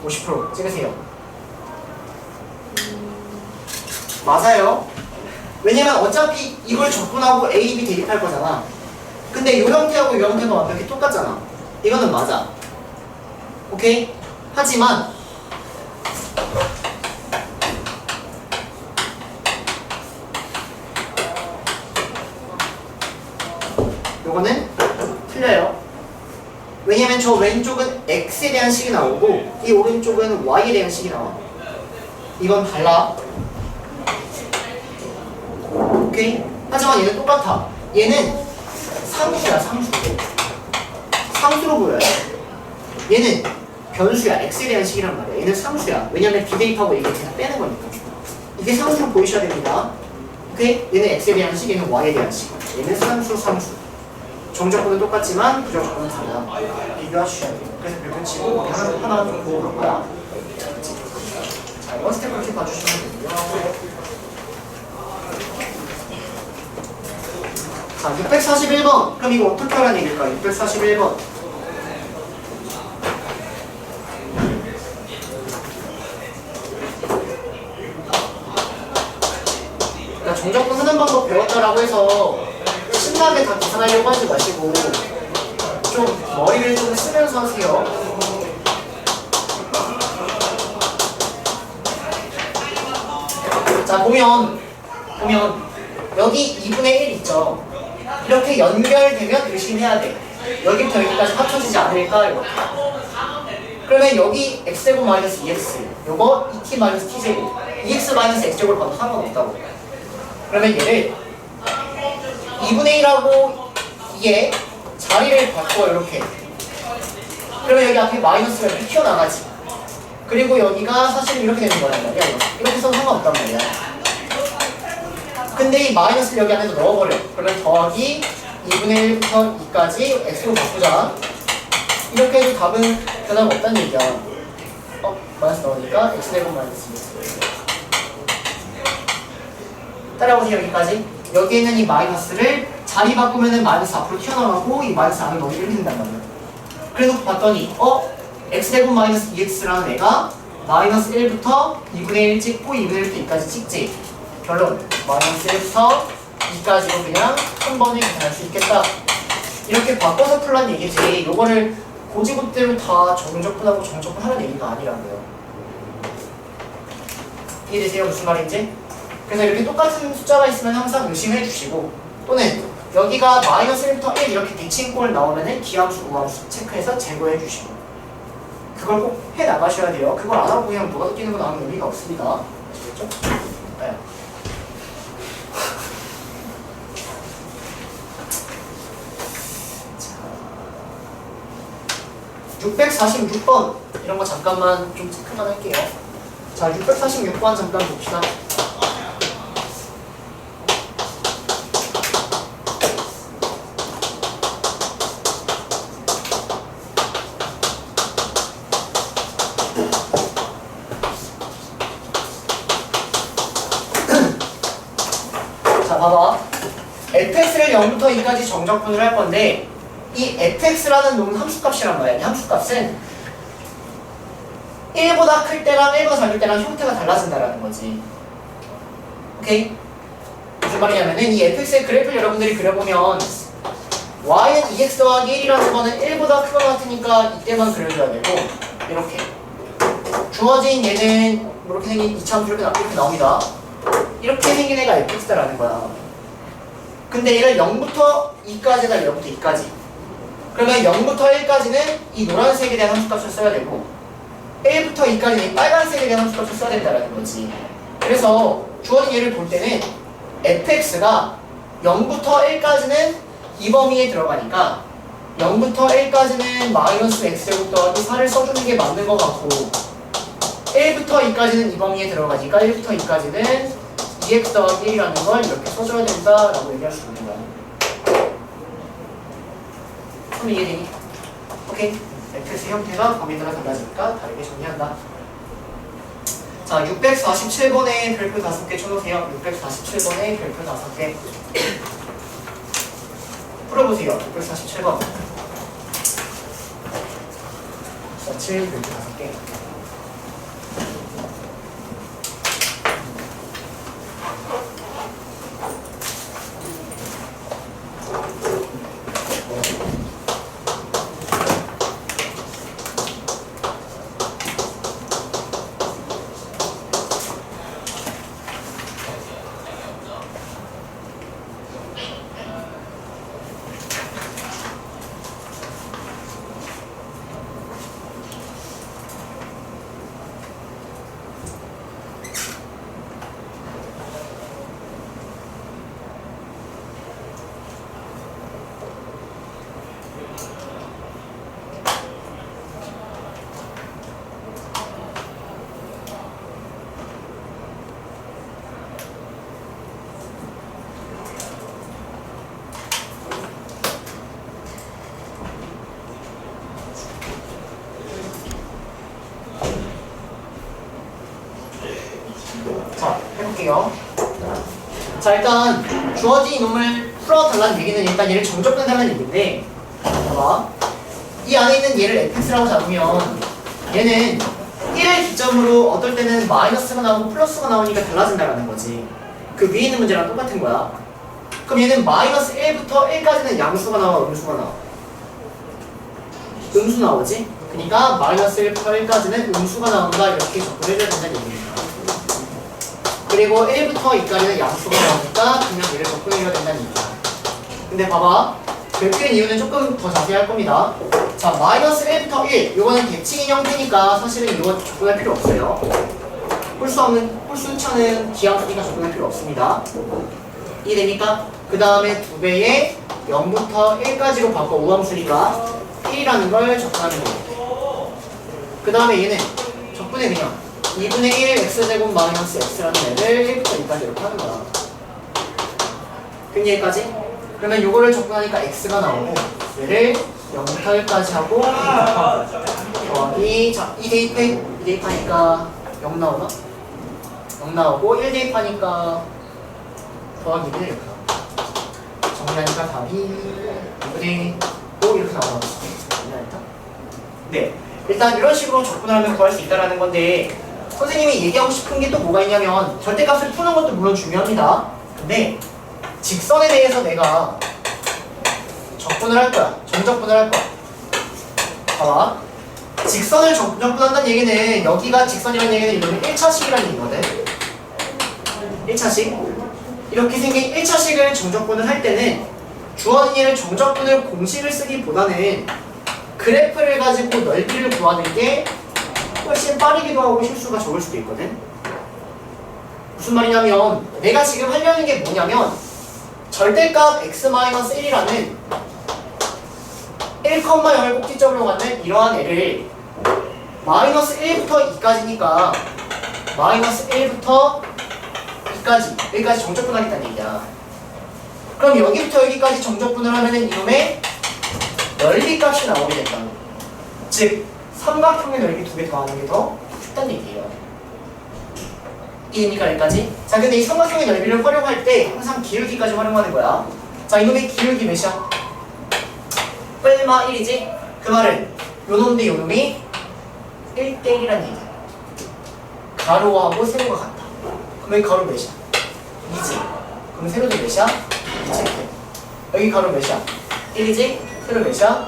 50% 찍으세요. 맞아요. 왜냐면 어차피 이걸 접근하고 A, B 대입할 거잖아. 근데 요 형태하고 요 형태가 완벽히 똑같잖아. 이거는 맞아. 오케이? 하지만 요거는 틀려요. 왜냐면 저 왼쪽은 X에 대한 식이 나오고 이 오른쪽은 Y에 대한 식이 나와. 이건 달라. 오케이? 하지만 얘는 똑같아. 얘는 상수야, 상수. 상수로 보여요. 얘는 변수야, x에 대한 식이란 말이야. 얘는 상수야. 왜냐면 비대입하고 이게 그냥 빼는 거니까. 이게 상수로 보이셔야 됩니다. 오케이? 얘는 x에 대한 식, 얘는 y에 대한 식. 얘는 상수. 정적분은 똑같지만 부정적분은 달라. 비교하셔야 돼요. 그래서 불편치고 하나 좀 보고 볼 거야. 자, 이번 스텝 이렇게 봐주시면 되고요. 자, 641번. 그럼 이거 어떻게 하라는 얘기일까? 641번. 그러니까 정적분 하는 방법 배웠다라고 해서 신나게 다 계산하려고 하지 마시고 좀 머리를 좀 쓰면서 하세요. 자, 보면 여기 2분의 1 있죠? 이렇게 연결되면 의심해야 돼. 여기부터 여기까지 합쳐지지 않을까? 이렇게. 그러면 여기 x제곱 마이너스 2x 요거 2t 마이너스 t제곱 2x 마이너스 x제곱을 봐도 상관없다고. 그러면 얘를 2분의 1하고 2에 자리를 바꿔 이렇게. 그러면 여기 앞에 마이너스가 이렇게 튀어나가지. 그리고 여기가 사실 이렇게 되는 거란 말이야. 이렇게 써도 상관없단 말이야. 근데 이 마이너스를 여기 안에서 넣어버려. 그러면 더하기 2분의 1부터 2까지 x로 바꾸자. 이렇게 해도 답은 변화가 없다는 얘기야. 마이너스 넣으니까 x제곱 마이너스 2x. 따라오세요. 여기까지. 여기 있는 이 마이너스를 자리 바꾸면은 마이너스 앞으로 튀어나가고 이 마이너스 안에 넣으면 1이 된단 말이야. 그래서 봤더니 x제곱 마이너스 2x라는 애가 마이너스 1부터 2분의 1 찍고 2분의 1부터 2까지 찍지. 결론 마이너스 1부터 2까지로 그냥 한 번에 계산할 수 있겠다. 이렇게 바꿔서 풀란 얘기지. 요거를 고지고대로 다 정적분하고 정적분 하는 얘기가 아니라고요. 이해되세요? 무슨 말인지? 그래서 이렇게 똑같은 숫자가 있으면 항상 의심해 주시고, 또는 여기가 마이너스 1부터 1 이렇게 대칭꼴 나오면은 기함수, 우함수 체크해서 제거해 주시고, 그걸 꼭 해 나가셔야 돼요. 그걸 안 하고 그냥 뭐가 뛰는 거 나오면 의미가 없습니다. 아시겠죠? 네. 646번 이런 거 잠깐만 좀 체크만 할게요. 자, 646번 잠깐 봅시다. 자, 봐봐. fx를 0부터 2까지 정적분을 할 건데 이 fx라는 놈은 함수값이란 말이야. 이 함수값은 1보다 클 때랑 1보다 작을 때랑 형태가 달라진다라는 거지. 오케이? 무슨 말이냐면은 이 fx의 그래프를 여러분들이 그려보면 y는 2x 더하기 1이라는 거는 1보다 크거나 같으니까 이때만 그려줘야 되고 이렇게 주어진 얘는 이렇게 생긴 이차함수 이렇게 나옵니다. 이렇게 생긴 애가 fx다라는 거야. 근데 얘를 0부터 2까지다. 0부터 2까지. 그러면 0부터 1까지는 이 노란색에 대한 함수값을 써야 되고 1부터 2까지는 이 빨간색에 대한 함수값을 써야 된다는 거지. 그래서 주어진 얘를 볼 때는 fx가 0부터 1까지는 이 범위에 들어가니까 0부터 1까지는 마이너스 x제곱 더하기 4를 써주는 게 맞는 것 같고 1부터 2까지는 이 범위에 들어가니까 1부터 2까지는 2x 더하기 1이라는 걸 이렇게 써줘야 된다라고 얘기할 수 있는 거야. 그럼 이해되니? 오케이? fx의 형태가 범위에 따라 달라지니까 다르게 정리한다. 자, 647번에 별표 5개 쳐놓으세요. 647번에 별표 5개. 풀어보세요. 647번. 47 별표 5개. 자, 해볼게요. 자, 일단 주어진 놈을 풀어달라는 얘기는 일단 얘를 정적분해달라는 얘기인데 봐봐. 이 안에 있는 얘를 fx라고 잡으면 얘는 1을 기점으로 어떨 때는 마이너스가 나오고 플러스가 나오니까 달라진다는 거지. 그 위에 있는 문제랑 똑같은 거야. 그럼 얘는 마이너스 1부터 1까지는 양수가 나와, 음수가 나와? 음수 나오지? 그러니까 마이너스 1부터 1까지는 음수가 나온다 이렇게 접근해줘야 된다는 얘기입니다. 그리고 1부터 2까지는 양수가 나오니까 그냥 얘를 접근해줘야 된다는 얘기야. 근데 봐봐. 별표인 이유는 조금 더 자세히 할 겁니다. 자, 마이너스 1부터 1 이거는 대칭인 형태니까 사실은 이거 접근할 필요 없어요. 홀수차는 기하수니까 접근할 필요 없습니다. 이해됩니까? 그 다음에 2배에 0부터 1까지로 바꿔 우함수니까 1이라는 걸 접근하는 거예요. 그 다음에 얘는 접근해 그냥 2분의 1 x제곱 마이너스 x라는 애를 1부터 2까지 이렇게 하는 거야. 그럼 여기까지? 그러면 요거를 접근하니까 x가 나오고 얘를 0부터 1까지 하고 더하기 자 2 대입하니까 0 나오나? 0 나오고 1 대입하니까 더하기 1 이렇게 나와. 정리하니까 답이 2분의 5 이렇게 나오나 보지. 네, 일단 이런 식으로 접근을 하면 구할 수 있다는 건데 선생님이 얘기하고 싶은 게 또 뭐가 있냐면 절대값을 푸는 것도 물론 중요합니다. 근데 직선에 대해서 내가 적분을 할 거야. 정적분을 할 거야. 봐봐. 직선을 정적분한다는 얘기는 여기가 직선이라는 얘기는 이거는 1차식이라는 얘기거든. 1차식. 이렇게 생긴 1차식을 정적분을 할 때는 주어진 얘를 정적분을 공식을 쓰기보다는 그래프를 가지고 넓이를 구하는 게 훨씬 빠르기도 하고 실수가 적을 수도 있거든. 무슨 말이냐면 내가 지금 하려는 게 뭐냐면 절대값 x-1이라는 1,0을 꼭지점으로 갖는 이러한 애를 마이너스 1부터 2까지니까 마이너스 1부터 2까지 여기까지 정적분하겠다는 얘기야. 그럼 여기부터 여기까지 정적분을 하면은 이놈의 넓이 값이 나오게 된다. 즉 삼각형의 넓이 2배 더하는 게 더 쉽다는 얘기예요. 이해니까 여기까지? 자, 근데 이 삼각형의 넓이를 활용할 때 항상 기울기까지 활용하는 거야. 자, 이놈의 기울기 몇이야? 뿔마 1이지? 그 말은 요놈 대 요놈이 1대1이란 얘기야. 가로하고 세로가 같다. 그럼 여기 가로 몇이야? 2지. 그럼 세로도 몇이야? 2체크. 여기 가로 몇이야? 1이지? 세로 몇이야?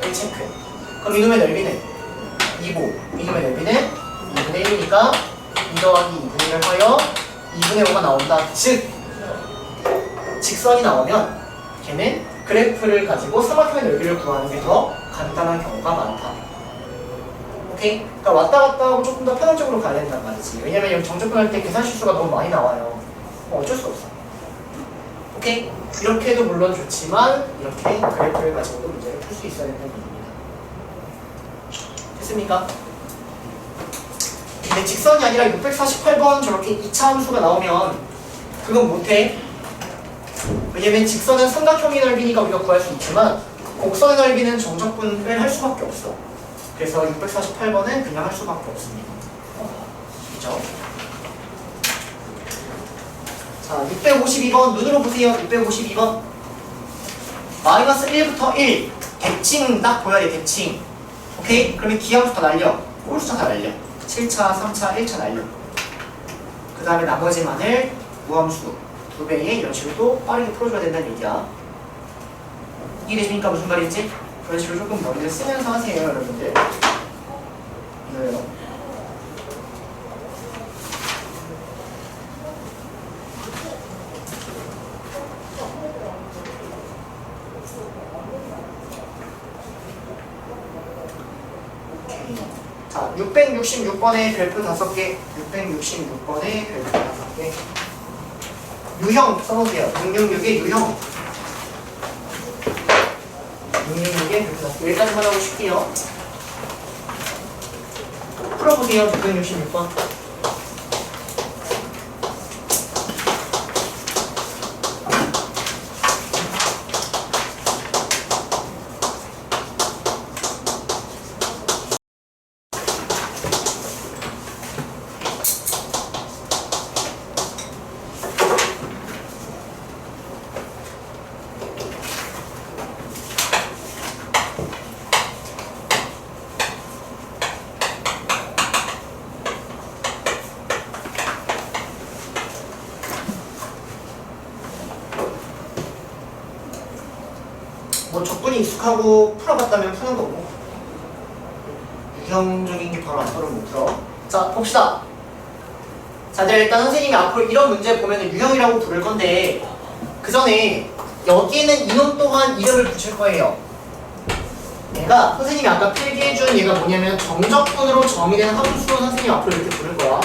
1체크. 그럼 이놈의 넓이는 2고 이놈의 넓이는 2분의 1이니까 2 더하기 2분의 1을 하여 2분의 5가 나온다. 즉 직선이 나오면 걔는 그래프를 가지고 삼각형의 넓이를 구하는 게 더 간단한 경우가 많다. 오케이? 그러니까 왔다 갔다 하고 조금 더 편향적으로 가야 된단 말이지. 왜냐면 여기 정적분 할 때 계산 실수가 너무 많이 나와요. 어쩔 수 없어. 오케이? 이렇게 해도 물론 좋지만 이렇게 그래프를 가지고도 문제를 풀 수 있어야 된다는 얘기입니다. 됐습니까? 근데 직선이 아니라 648번 저렇게 2차 함수가 나오면 그건 못해. 왜냐면 직선은 삼각형의 넓이니까 우리가 구할 수 있지만 곡선의 넓이는 정적분을 할 수밖에 없어. 그래서 648번은 그냥 할 수밖에 없습니다. 그죠? 자, 652번 눈으로 보세요. 652번 마이너스 1부터 1 대칭 딱 보여야 돼. 대칭. 오케이? 그러면 기함수 다 날려. 홀수차 다 날려. 7차, 3차, 1차 날려. 그 다음에 나머지만을 무함수 2배에 이런 식으로 또 빠르게 풀어줘야 된다는 얘기야. 이해되십니까? 무슨 말인지? 그런 식으로 조금 머리를 쓰면서 하세요, 여러분들. 이거요. 자, 666번의 별표 5개, 666번의 별표 5개. 유형 써놓으세요. 666의 유형. 666의 별표 5개. 여기까지만 하고 쉴게요. 풀어보세요. 666번. 뭐 적분이 익숙하고 풀어봤다면 푸는 거고 유형적인 게 바로 안 풀으면 못 풀어. 자, 봅시다. 자, 일단 선생님이 앞으로 이런 문제 보면 유형이라고 부를 건데 그 전에 여기에는 이놈 또한 이름을 붙일 거예요. 얘가 선생님이 아까 필기해준 얘가 뭐냐면 정적분으로 정의된 함수로 선생님이 앞으로 이렇게 부를 거야.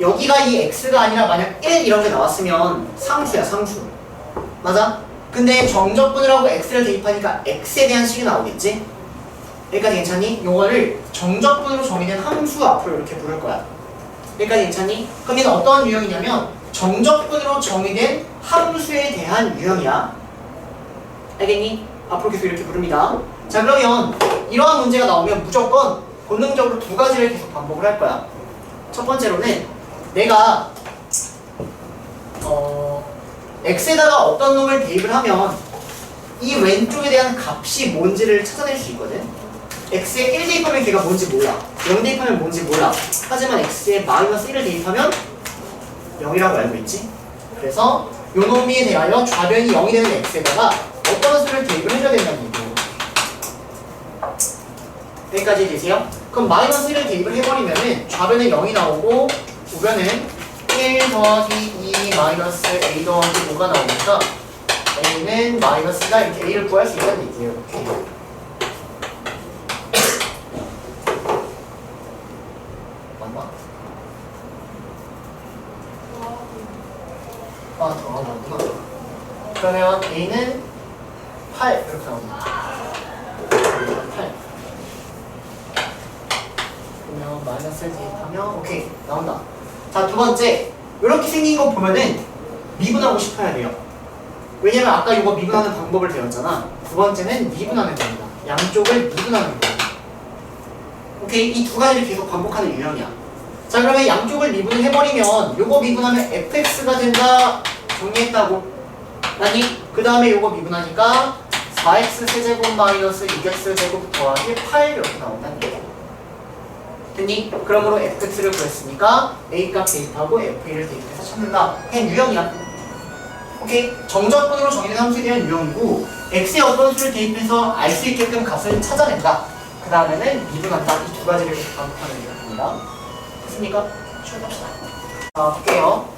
여기가 이 x가 아니라 만약 1 이런 게 나왔으면 상수야, 상수. 맞아? 근데 정적분을 하고 x를 대입하니까 x에 대한 식이 나오겠지? 여기까지 괜찮니? 요거를 정적분으로 정의된 함수 앞으로 이렇게 부를 거야. 여기까지 괜찮니? 그럼 얘는 어떤 유형이냐면 정적분으로 정의된 함수에 대한 유형이야. 알겠니? 앞으로 계속 이렇게 부릅니다. 자, 그러면 이러한 문제가 나오면 무조건 본능적으로 두 가지를 계속 반복을 할 거야. 첫 번째로는 내가 x에다가 어떤 놈을 대입을 하면 이 왼쪽에 대한 값이 뭔지를 찾아낼 수 있거든. x에 1 대입하면 걔가 뭔지 몰라. 0 대입하면 뭔지 몰라. 하지만 x에 마이너스 1을 대입하면 0이라고 알고 있지. 그래서 요 놈에 대하여 좌변이 0이 되는 x에다가 어떤 수를 대입을 해줘야 된다는 얘기예요. 여기까지 되세요? 그럼 마이너스 1을 대입을 해버리면은 좌변에 0이 나오고 우변은 1 더하기 2 마이너스 a 더하기 5가 나오니까 a는 마이너스가 이렇게 a를 구할 수 있다는 얘기예요. 이렇게. 맞나? 아, 더 나오구나. 그러면 a는 8 이렇게 나옵니다. 8. 그러면 마이너스를 대입하면 오케이 나온다. 자, 두 번째 이렇게 생긴 거 보면은 미분하고 싶어야 돼요. 왜냐면 아까 이거 미분하는 방법을 배웠잖아. 두 번째는 미분하는 겁니다. 양쪽을 미분하는 겁니다. 오케이, 이 두 가지를 계속 반복하는 유형이야. 자, 그러면 양쪽을 미분해버리면 요거 미분하면 fx가 된다. 정리했다고. 아니, 그 다음에 요거 미분하니까 4x 세제곱 마이너스 6x 제곱 더하기 8 이렇게 나온다는 거야. 됐니? 그러므로 fx를 구했으니까 a값 대입하고 f1을 대입해서 찾는다. 그냥 유형이야. 오케이? 정적분으로 정의된 함수에 대한 유형이고 x에 어떤 수를 대입해서 알 수 있게끔 값을 찾아낸다. 그 다음에는 미분한다. 이 두 가지를 계속 반복하는 게 됩니다. 됐습니까? 쉬어봅시다. 자, 볼게요.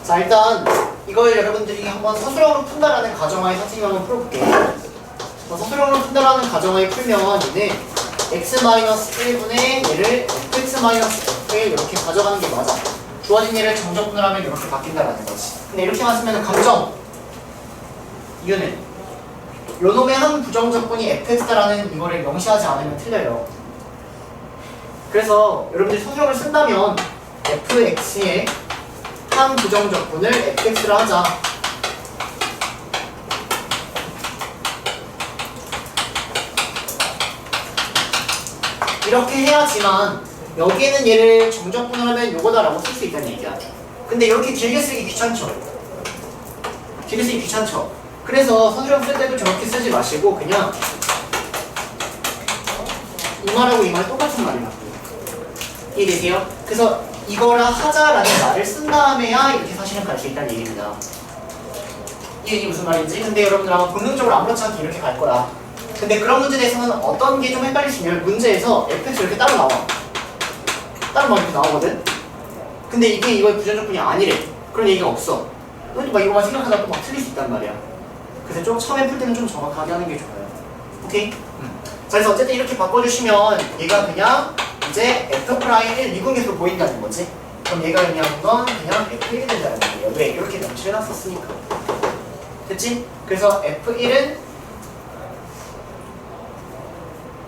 자, 일단 이걸 여러분들이 한번 서술형으로 푼다라는 가정하에 선생님이 한번 풀어볼게요. 서술형으로 푼다라는 가정하에 풀면 얘는 x-1분의 얘를 fx-f1 이렇게 가져가는 게 맞아. 주어진 얘를 정적분을 하면 이렇게 바뀐다라는 거지. 근데 이렇게만 쓰면 감정 이유는 요놈의 한 부정적분이 fx다라는 이거를 명시하지 않으면 틀려요. 그래서 여러분들이 서술형을 쓴다면 fx의 한 부정적분을 fx라 하자. 이렇게 해야지만 여기에는 얘를 정적분을 하면 요거다라고 쓸 수 있다는 얘기야. 근데 이렇게 길게 쓰기 귀찮죠? 길게 쓰기 귀찮죠? 그래서 서술형 쓸 때도 저렇게 쓰지 마시고 그냥 이 말하고 이 말 똑같은 말이라고. 이해되세요? 그래서 이거라 하자라는 말을 쓴 다음에야 이렇게 사실은 갈 수 있다는 얘기입니다. 이게 무슨 말인지? 근데 여러분들 아마 본능적으로 아무렇지 않게 이렇게 갈 거라. 근데 그런 문제에 대해서는 어떤 게 좀 헷갈리시냐면 문제에서 fx 이렇게 따로 나와. 따로 막 이렇게 나오거든? 근데 이게 이거의 부정적분이 아니래. 그런 얘기가 없어. 또 막 이거만 생각하다가 또 막 틀릴 수 있단 말이야. 그래서 좀 처음에 풀 때는 좀 정확하게 하는 게 좋아요. 오케이? 자, 그래서 어쨌든 이렇게 바꿔주시면 얘가 그냥 이제 f'1 미분계수로 보인다는 거지. 그럼 얘가 의미하는 건 그냥 f1이 된다는 거예요. 왜? 이렇게 명시해놨었으니까. 됐지? 그래서 f1은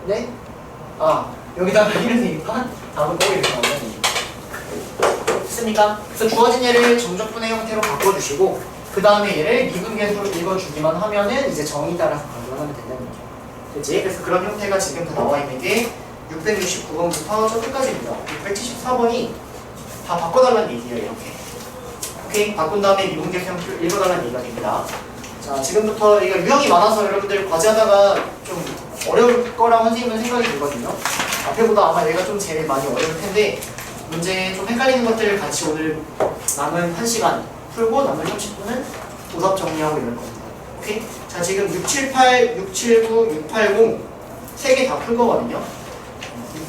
네? 아, 여기다가 1을 대입한 다음은 또 이렇게 나오는 됐습니까? 그래서 주어진 얘를 정적분의 형태로 바꿔주시고 그 다음에 얘를 미분계수로 읽어주기만 하면은 이제 정의 따라서 가져가면 된다는 거죠. 그치? 그래서 그런 형태가 지금 다 나와 있는 게 669번부터 저 끝까지입니다. 674번이 다 바꿔달라는 얘기예요. 이렇게. 오케이? 바꾼 다음에 미분계수 형태를 읽어달라는 얘기가 됩니다. 자, 지금부터 이거 유형이 많아서 여러분들 과제하다가 좀 어려울 거라고 선생님은 생각이 들거든요. 앞에보다 아마 얘가 좀 제일 많이 어려울 텐데 문제에 좀 헷갈리는 것들을 같이 오늘 남은 1시간 풀고 남은 30분은 오답 정리하고 이럴 겁니다. 오케이? 자, 지금 678, 679, 680 세 개 다 풀 거거든요.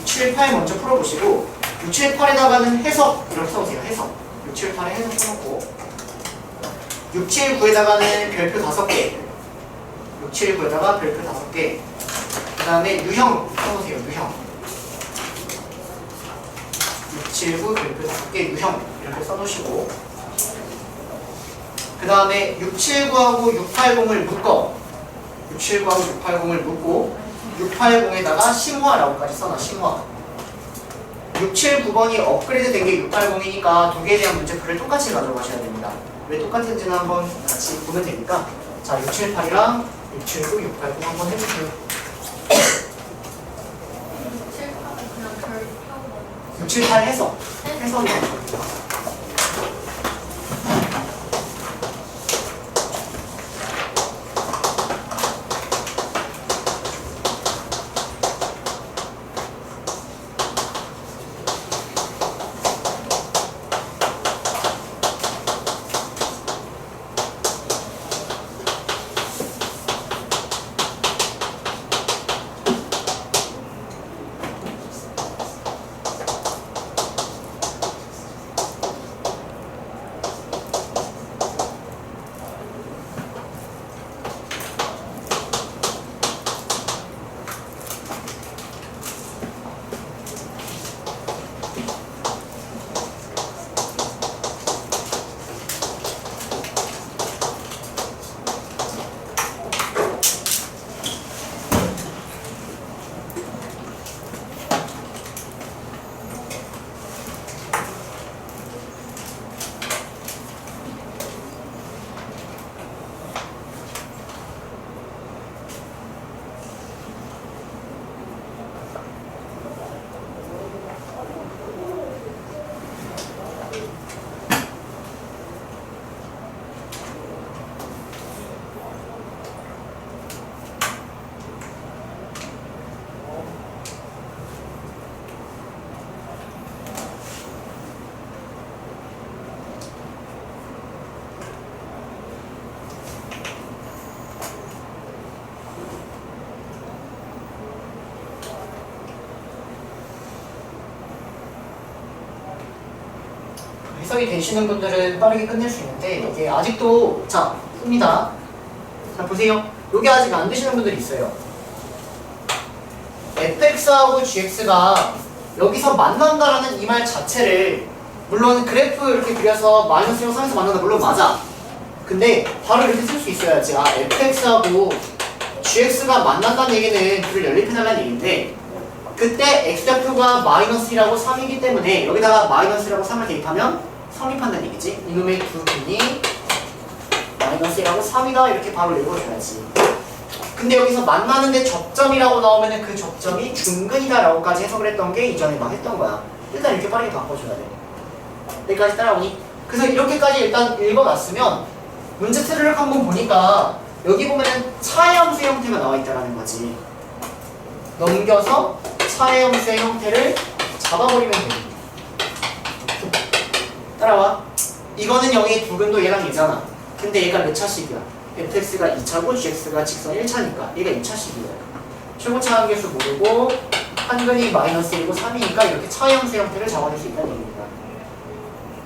678 먼저 풀어보시고 678에다가는 해석 이렇게 써보세요. 해석 678에 해석 써놓고 679에다가는 별표 5개 679에다가 별표 5개 그 다음에 유형 써보세요. 유형 679 별표 5개 유형 이렇게 써놓으시고 그 다음에 679하고 680을 묶어 679하고 680을 묶고 680에다가 심화라고까지 써놔. 심화 679번이 업그레이드 된 게 680이니까 두 개에 대한 문제풀을 똑같이 가져가셔야 됩니다. 왜 똑같은지는 한번 같이 보면 되니까 자 678이랑 679, 680 한번 해주세요. 678 해석 해석이 나옵니다. 작성이 되시는 분들은 빠르게 끝낼 수 있는데 이게 아직도 자 씁니다. 자 보세요. 이게 아직 안 되시는 분들이 있어요. fx하고 gx가 여기서 만난다라는 이 말 자체를 물론 그래프 이렇게 그려서 마이너스 1, 3에서 만난다 물론 맞아. 근데 바로 이렇게 쓸 수 있어야지. 아 fx하고 gx가 만난다는 얘기는 둘을 연립해달라는 얘기인데 그때 x좌표가 마이너스 1하고 3이기 때문에 여기다가 마이너스 1하고 3을 대입하면 성립한다는 얘기지. 이놈의 두 빈이 마이너스 1하고 3이다 이렇게 바로 읽어줘야지. 근데 여기서 만나는데 접점이라고 나오면은 그 접점이 중근이다 라고까지 해석을 했던 게 이전에 막 했던 거야. 일단 이렇게 빠르게 바꿔줘야 돼. 여기까지 따라오니? 그래서 이렇게까지 일단 읽어놨으면 문제 틀을 한번 보니까 여기 보면은 차의 함수의 형태가 나와 있다라는 거지. 넘겨서 차의 함수의 형태를 잡아버리면 됩니다. 따라와. 이거는 영의 두근도 얘랑 얘잖아. 근데 얘가 몇 차식이야? fx가 2차고 gx가 직선 1차니까 얘가 2차식이에요. 최고차 함계수 모르고 한근이 마이너스 1이고 3이니까 이렇게 차의 함수의 형태를 잡아낼 수 있다는 얘기입니다.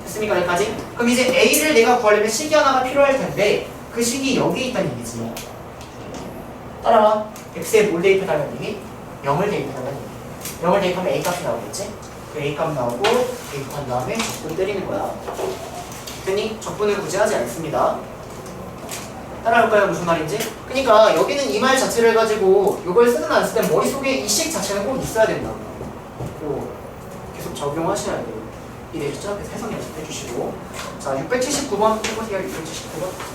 됐습니까? 여기까지? 그럼 이제 a를 내가 구하려면 식이 하나가 필요할 텐데 그 식이 여기에 있다는 얘기지. 따라와. x에 뭘 대입해달라는 얘기? 0을 대입해달라는 얘기. 0을 대입하면 a값이 나오겠지? 그 a값 나오고 대입한 다음에 적분 때리는 거야. 됐니? 적분을 굳이 하지 않습니다. 따라올까요? 무슨 말인지? 그러니까 여기는 이 말 자체를 가지고 이걸 쓰든 안 쓰든 머릿속에 이 식 자체는 꼭 있어야 된다고. 계속 적용하셔야 돼요. 이해되셨죠? 그래서 해석 연습해 주시고. 자, 679번 해보세요. 679번.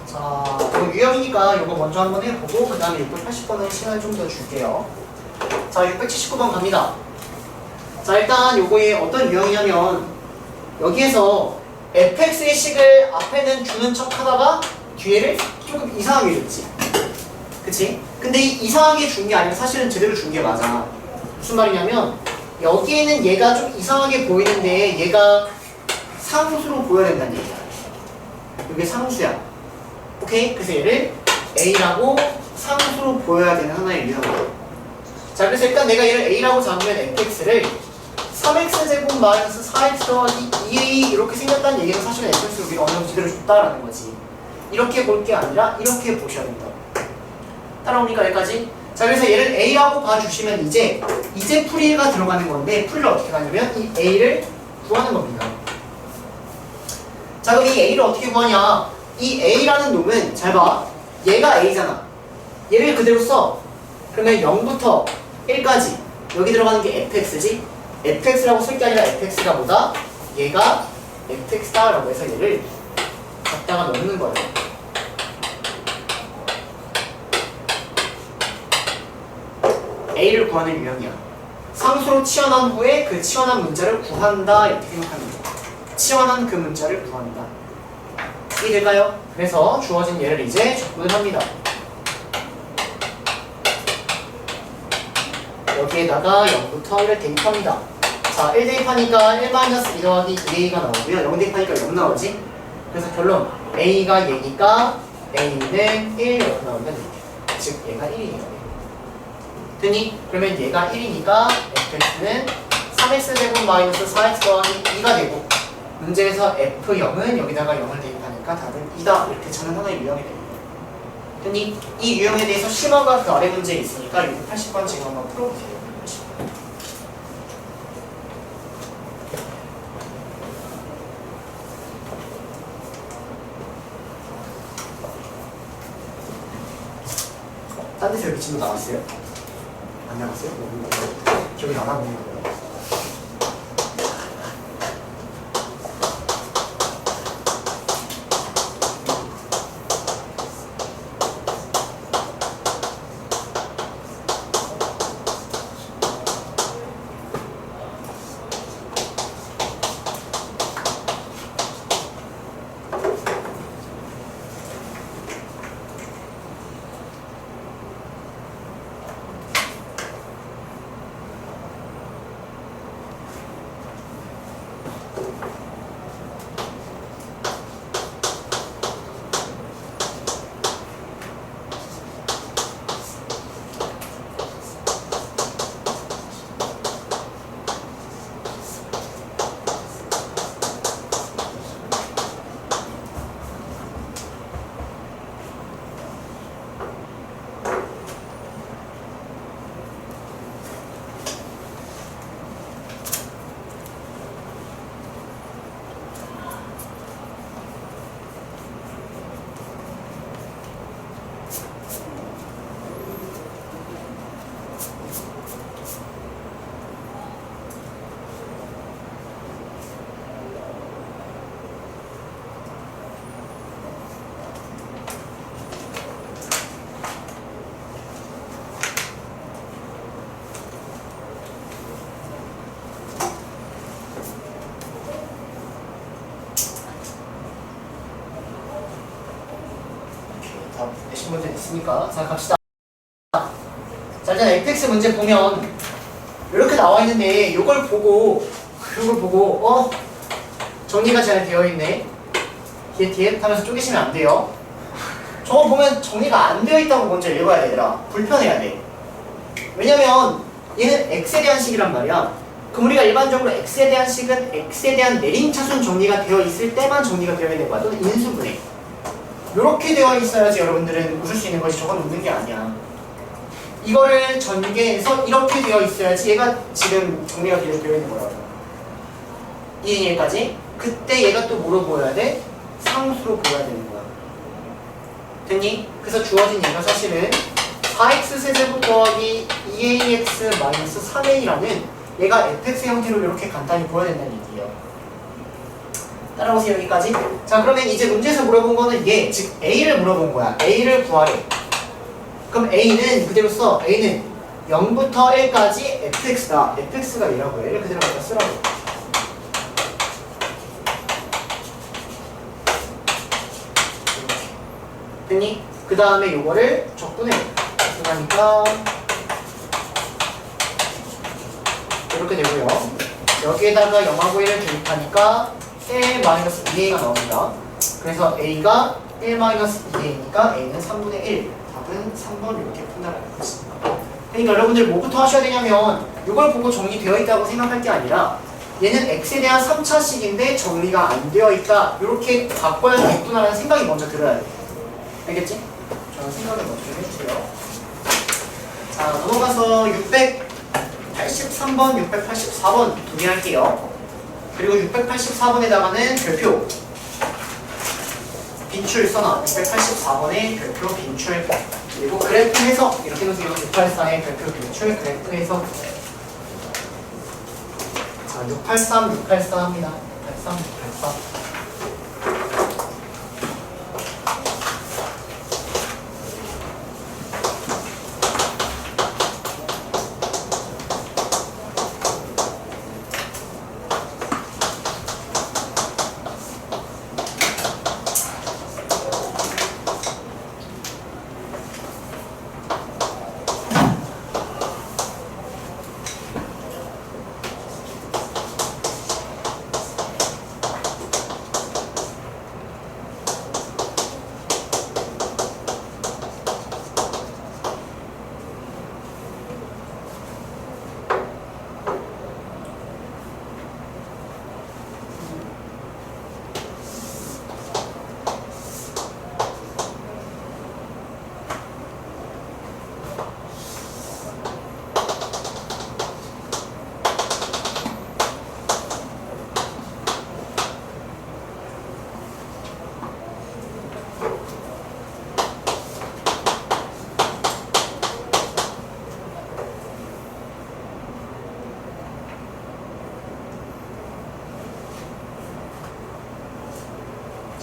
자, 이거 유형이니까 이거 먼저 한번 해보고 그 다음에 680번은 시간을 좀 더 줄게요. 자, 679번 갑니다. 자, 일단 요거의 어떤 유형이냐면 여기에서 fx의 식을 앞에는 주는 척 하다가 뒤에를 조금 이상하게 줬지. 그치? 근데 이 이상하게 준 게 아니라 사실은 제대로 준 게 맞아. 무슨 말이냐면 여기에는 얘가 좀 이상하게 보이는데 얘가 상수로 보여야 된다는 얘기야. 이게 상수야. 오케이? 그래서 얘를 A라고 상수로 보여야 되는 하나의 유형이야. 자, 그래서 일단 내가 얘를 A라고 잡으면 fx를 3x제곱 마이너스 4x 더하기 2a 이렇게 생겼다는 얘기는 사실은 fx를 우리가 어느 정도 제대로 줬다라는 거지. 이렇게 볼 게 아니라 이렇게 보셔야 된다. 따라오니까 여기까지? 자, 그래서 얘를 A라고 봐주시면 이제 풀이가 들어가는 건데 풀이를 어떻게 하냐면 이 A를 구하는 겁니다. 자, 그럼 이 A를 어떻게 구하냐? 이 A라는 놈은 잘 봐. 얘가 A잖아. 얘를 그대로 써. 그러면 0부터 1까지 여기 들어가는 게 fx지? fx라고 쓸 게 아니라 fx가 뭐다? 얘가 fx다 라고 해서 얘를 갖다가 넣는 거예요. A를 구하는 유형이야. 상수로 치환한 후에 그 치환한 문자를 구한다 이렇게 생각하는 거야. 치환한 그 문자를 구한다. 이해될까요? 그래서 주어진 얘를 이제 적분을 합니다. 여기에다가 0부터 1을 대입합니다. 자, 1 대입하니까 1 2 더하기 2a가 나오고요. 0 대입하니까 0 나오지? 그래서 결론 a가 얘니까 a는 1 이렇게 나오면 돼. 즉 얘가 1이에요. 됐니? 그러면 얘가 1이니까 fx는 3x제곱 마이너스 4x 더하기 2가 되고 문제에서 f0은 여기다가 0을 대입하니까 답은 2다. 이렇게 찾는 하나의 유형이 됩니다. 됐니? 이 유형에 대해서 심화가 그 아래 문제에 있으니까 680번 지금 한번 풀어보세요. 딴 데서 여기 친구 나왔어요? 안 나왔어요? 기억이 안 나는 거예요. 내신 문제 있으니까 자 갑시다. 자 일단 fx 문제 보면 이렇게 나와 있는데 이걸 보고 정리가 잘 되어 있네. 뒤에 하면서 쪼개시면 안 돼요. 저거 보면 정리가 안 되어 있다고 먼저 읽어야 되더라. 불편해야 돼. 왜냐면 얘는 x에 대한 식이란 말이야. 그럼 우리가 일반적으로 x에 대한 식은 x에 대한 내림차순 정리가 되어 있을 때만 정리가 되어 있는 거야. 또는 인수분해. 이렇게 되어 있어야지 여러분들은 웃을 수 있는 것이 저건 웃는 게 아니야. 이거를 전개해서 이렇게 되어 있어야지 얘가 지금 정리가 되어 있는 거라고. 2인 1까지. 그때 얘가 또 뭐로 보여야 돼? 상수로 보여야 되는 거야. 됐니? 그래서 주어진 얘가 사실은 4x 세제곱 더하기 2ax 마이너스 3a라는 얘가 fx 형태로 이렇게 간단히 보여야 된다는 얘기예요. 따라오세요 여기까지. 자 그러면 이제 문제에서 물어본 거는 얘, 즉 a를 물어본 거야. a를 구하래. 그럼 a는 그대로 써. a는 0부터 1까지 fx다. fx가 얘라고 해. 얘를 그대로 갖다 쓰라고. 됐니? 그 다음에 요거를 적분해. 그러니까 이렇게 되고요. 여기에다가 0하고 1을 대입하니까 1-2a가 나옵니다. 그래서 a가 1-2a니까 a는 3분의 1. 답은 3번 이렇게 푼다라는 거지. 그러니까 여러분들 뭐부터 하셔야 되냐면 이걸 보고 정리되어 있다고 생각할 게 아니라 얘는 x에 대한 3차식인데 정리가 안 되어 있다. 이렇게 바꿔야 되겠구나라는 생각이 먼저 들어야 돼. 알겠지? 저는 생각을 먼저 좀 해주세요. 자 넘어가서 683번, 684번 두 개 할게요. 그리고 684번에다가는 별표 빈출 써놔. 684번에 별표 빈출 그리고 그래프 해석 이렇게 놓으세요. 684의 별표 빈출 그래프 해석. 자 683, 684 합니다. 683, 684.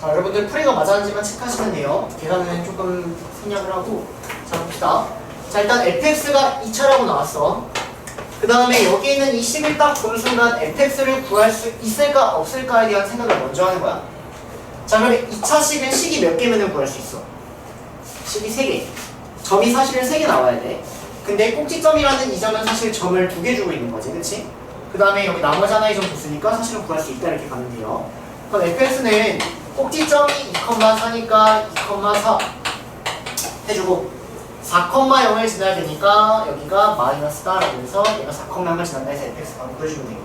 자, 여러분들 풀이가 맞았는지만 체크하시면 돼요. 계산은 조금 생략을 하고. 자, 봅시다. 자, 일단 fx가 2차라고 나왔어. 그 다음에 여기 있는 이 식을 딱 보는 순간 fx를 구할 수 있을까 없을까에 대한 생각을 먼저 하는 거야. 자, 그러면 2차 식은 식이 몇 개면 구할 수 있어? 식이 3개. 점이 사실은 3개 나와야 돼. 근데 꼭지점이라는 이 점은 사실 점을 2개 주고 있는 거지, 그치? 그 다음에 여기 나머지 하나의 점 줬으니까 사실은 구할 수 있다 이렇게 가면 돼요. 그럼 fx는 꼭지점이 2,4니까 2,4 해주고 4,0을 지나야 되니까 여기가 마이너스다 라고 해서 얘가 4,0을 지난다 해서 fx가 구해주면 돼요.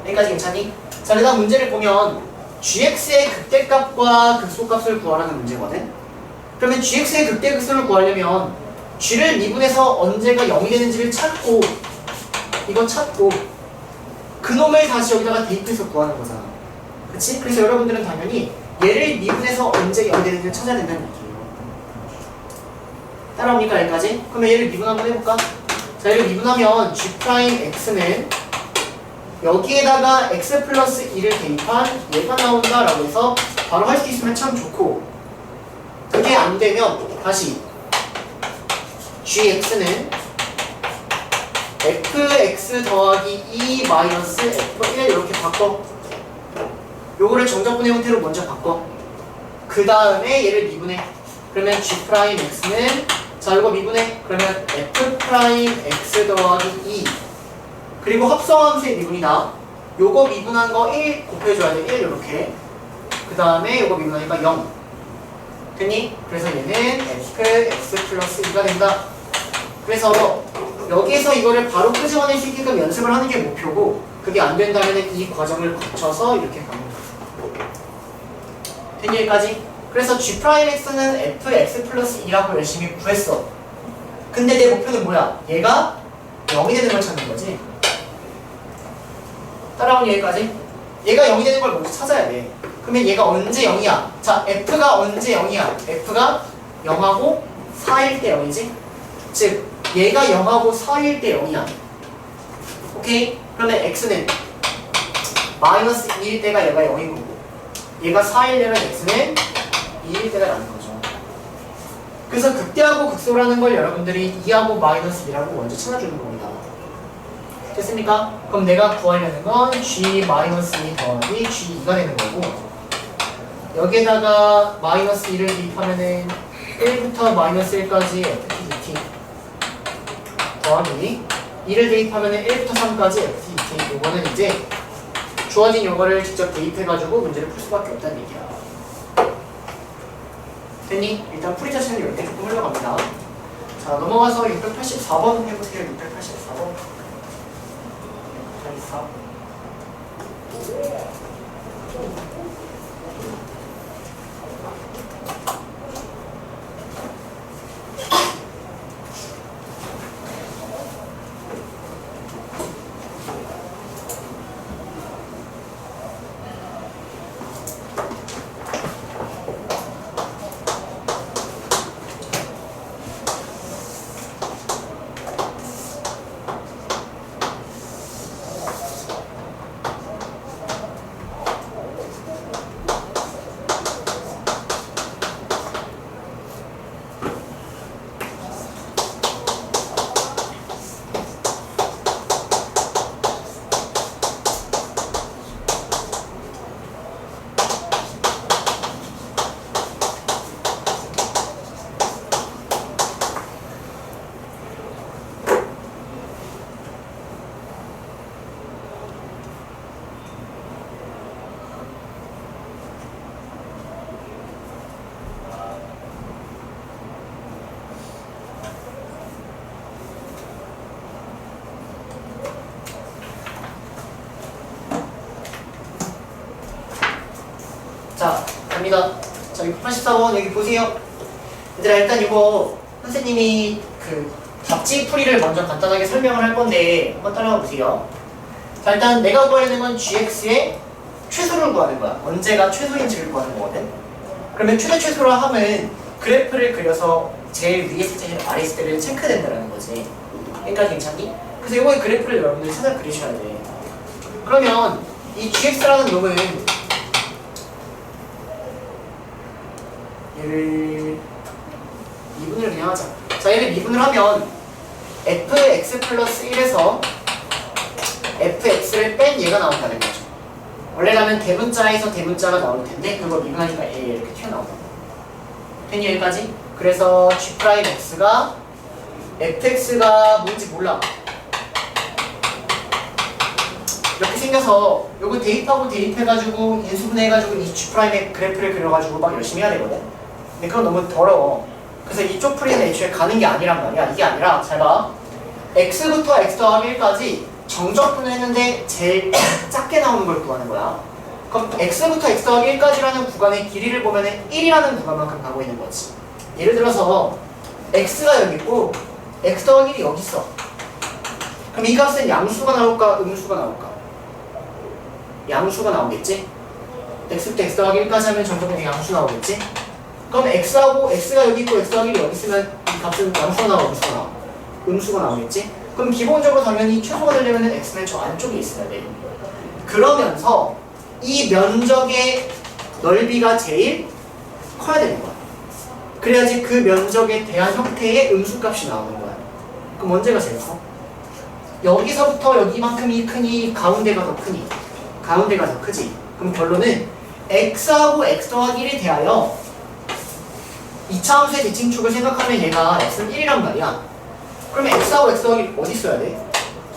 여기까지 괜찮니? 자, 그 다음 문제를 보면 gx의 극대값과 극소값을 구하라는 문제거든? 그러면 gx의 극대극소를 구하려면 g를 미분해서 언제가 0이 되는지를 찾고 이거 찾고 그놈을 다시 여기다가 대입해서 구하는 거잖아. 그치? 그래서 여러분들은 당연히 얘를 미분해서 언제 0이 되는지를 찾아야 된다는 얘기예요. 따라옵니까 여기까지? 그러면 얘를 미분 한번 해볼까? 자, 얘를 미분하면 g'x는 여기에다가 x 플러스 2를 대입한 얘가 나온다 라고 해서 바로 할 수 있으면 참 좋고 그게 안 되면 다시 gx는 fx 더하기 2 마이너스 f1 이렇게 바꿔. 요거를 정적분의 형태로 먼저 바꿔. 그 다음에 얘를 미분해. 그러면 g'x는 자 이거 미분해. 그러면 f'x 더하기 2 그리고 합성함수의 미분이다. 요거 미분한 거 1 곱해줘야 돼. 1 이렇게. 그 다음에 요거 미분하니까 0 됐니? 그래서 얘는 fx 플러스 2가 된다. 그래서 여기에서 이거를 바로 끄집어낼 수 있게끔 연습을 하는 게 목표고 그게 안 된다면 이 과정을 거쳐서 이렇게 가면 돼. 됐니 여기까지? 그래서 g'x는 fx 플러스 2라고 열심히 구했어. 근데 내 목표는 뭐야? 얘가 0이 되는 걸 찾는 거지. 따라오니 여기까지? 얘가 0이 되는 걸 먼저 찾아야 돼. 그러면 얘가 언제 0이야? 자, f가 언제 0이야? f가 0하고 4일 때 0이지? 즉 얘가 0하고 4일 때 0이야. 오케이? 그러면 x는 마이너스 2일 때가 얘가 0인 거고 얘가 4일 되면 x는 2일 때가 나는 거죠. 그래서 극대하고 극소라는 걸 여러분들이 2하고 마이너스 2라고 먼저 찾아주는 겁니다. 됐습니까? 그럼 내가 구하려는 건 g 마이너스 2 더하기 g2가 되는 거고 여기에다가 마이너스 2를 대입하면은 1부터 마이너스 1까지 ft dt 더하기 2를 대입하면은 1부터 3까지 ft dt 요거는 이제 주어진 요거를 직접 대입해가지고 문제를 풀 수밖에 없다는 얘기야. 됐니? 일단 풀이 자체는 이렇게 조금 흘러갑니다. 자, 넘어가서 684번 해보세요. 684번 84. 자, 갑니다. 자, 684번 여기 보세요. 얘들아, 일단 이거 선생님이 그 답지 풀이를 먼저 간단하게 설명을 할 건데 한번 따라가 보세요. 자, 일단 내가 구하려는 건 gx의 최소를 구하는 거야. 언제가 최소인지를 구하는 거거든. 그러면 최소라 하면 그래프를 그려서 제일 위에 있을 때 아래 있을 때를 체크된다는 거지. 그러니까 괜찮니? 그래서 이거의 그래프를 여러분들이 찾아 그리셔야 돼. 그러면 이 gx라는 놈은 얘를 미분을 그냥 하자. 자, 얘를 미분을 하면 fx 플러스 1에서 fx를 뺀 얘가 나온다는 거죠. 원래라면 대문자에서 대문자가 나올 텐데 그걸 미분하니까 a 이렇게 튀어나오는 거예요. 됐니 여기까지? 그래서 g 프라임 x가 fx가 뭔지 몰라. 이렇게 생겨서 요거 대입하고 대입해가지고 인수분해해가지고 이 g 프라임의 그래프를 그려가지고 막 열심히 해야 되거든. 근데 그건 너무 더러워. 그래서 이쪽 풀이는 애초에 가는 게 아니란 말이야. 이게 아니라 잘 봐. x부터 x 더하기 1까지 정적분을 했는데 제일 작게 나오는 걸 구하는 거야. 그럼 x부터 x 더하기 1까지라는 구간의 길이를 보면 1이라는 구간만큼 가고 있는 거지. 예를 들어서 x가 여기 있고 x 더하기 1이 여기 있어. 그럼 이 값은 양수가 나올까 음수가 나올까? 양수가 나오겠지? x부터 x 더하기 1까지 하면 정적분이 양수 나오겠지? 그럼 x하고 x가 여기 있고 x 더하기 1이 여기 있으면 이 값은 양수가 나와 음수가 나와? 음수가 나오겠지? 그럼 기본적으로 당연히 최소가 되려면 x는 저 안쪽에 있어야 돼. 그러면서 이 면적의 넓이가 제일 커야 되는 거야. 그래야지 그 면적에 대한 형태의 음수값이 나오는 거야. 그럼 언제가 제일 커? 여기서부터 여기만큼이 크니 가운데가 더 크니? 가운데가 더 크지. 그럼 결론은 x하고 x 더하기 1에 대하여 2차 함수의 대칭축을 생각하면 얘가 x는 1이란 말이야. 그러면 x하고 x 더하기 어디 써야 돼?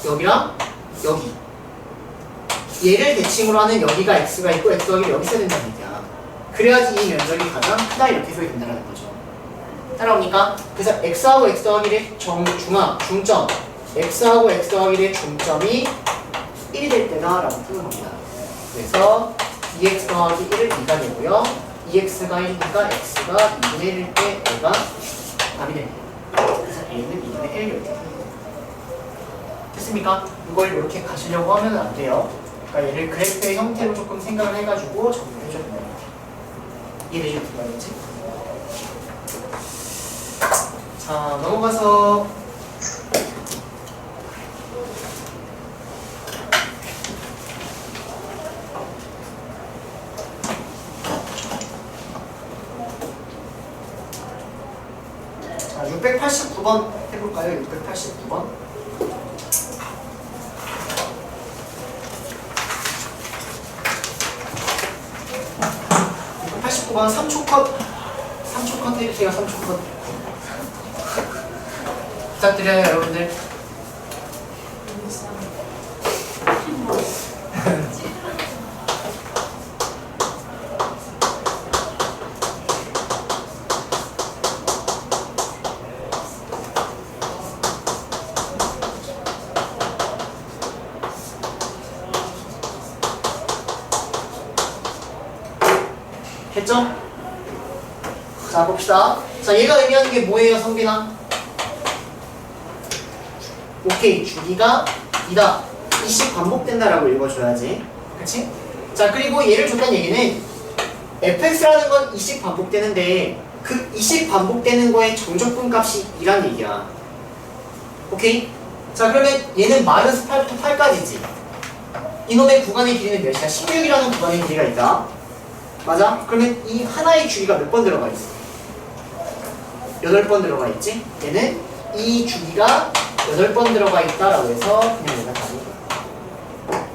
여기랑 여기. 얘를 대칭으로 하는 여기가 x가 있고 x 더하기 여기 써야 된다는 얘기야. 그래야지 이 면적이 가장 크다 이렇게 소리 된다는 거죠. 따라오니까 그래서 x하고 x 더하기의 중점 x하고 x 더하기의 중점이 1이 될 때다 라고 푸는 겁니다. 그래서 2x 더하기 1을 2가 되고요. 2x가 1이니까 x가 2분의 1일 때 얘가 답이 됩니다. 그래서 a는 2분의 1 이렇게 됐습니까? 이걸 이렇게 가시려고 하면 안 돼요. 그러니까 얘를 그래프의 형태로 조금 생각을 해가지고 정리를 해줘야 됩니다. 이해되시는 무슨 말인지? 자, 넘어가서 자, 689번 해볼까요? 689번 689번 3초 컷 3초 컷 해주세요. 3초 컷 부탁드려요 여러분들. 했죠? 자 봅시다. 자 얘가 의미하는 게 뭐예요 성빈아? 오케이 주기가 2다. 이식 반복된다라고 읽어줘야지. 그치? 자 그리고 얘를 줬다는 얘기는 fx라는 건 이식 반복되는데 그 이식 반복되는 거의 정적분 값이 2란 얘기야. 오케이? 자 그러면 얘는 마이너스 8부터 8까지지. 이놈의 구간의 길이는 몇이야? 16이라는 구간의 길이가 있다. 맞아? 그러면 이 하나의 주기가 몇 번 들어가 있어? 8번 들어가 있지? 얘는 이 주기가 8번 들어가 있다라고 해서 그냥 얘가 답인 거야.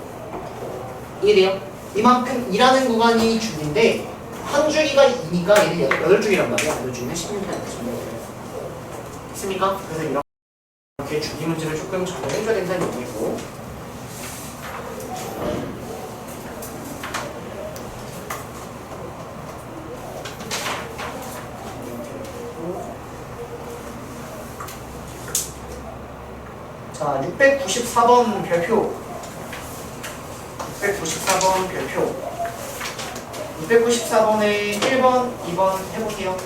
이해돼요? 이만큼 일하는 구간이 주기인데 한 주기가 2니까 얘는 8주기란 말이야. 8주기는 16이라는 거죠. 됐습니까? 그래서 이렇게 주기 문제를 조금 정리해줘야 된다는 얘기고 자, 694번 별표 694번 별표 694번에 1번, 2번 해볼게요.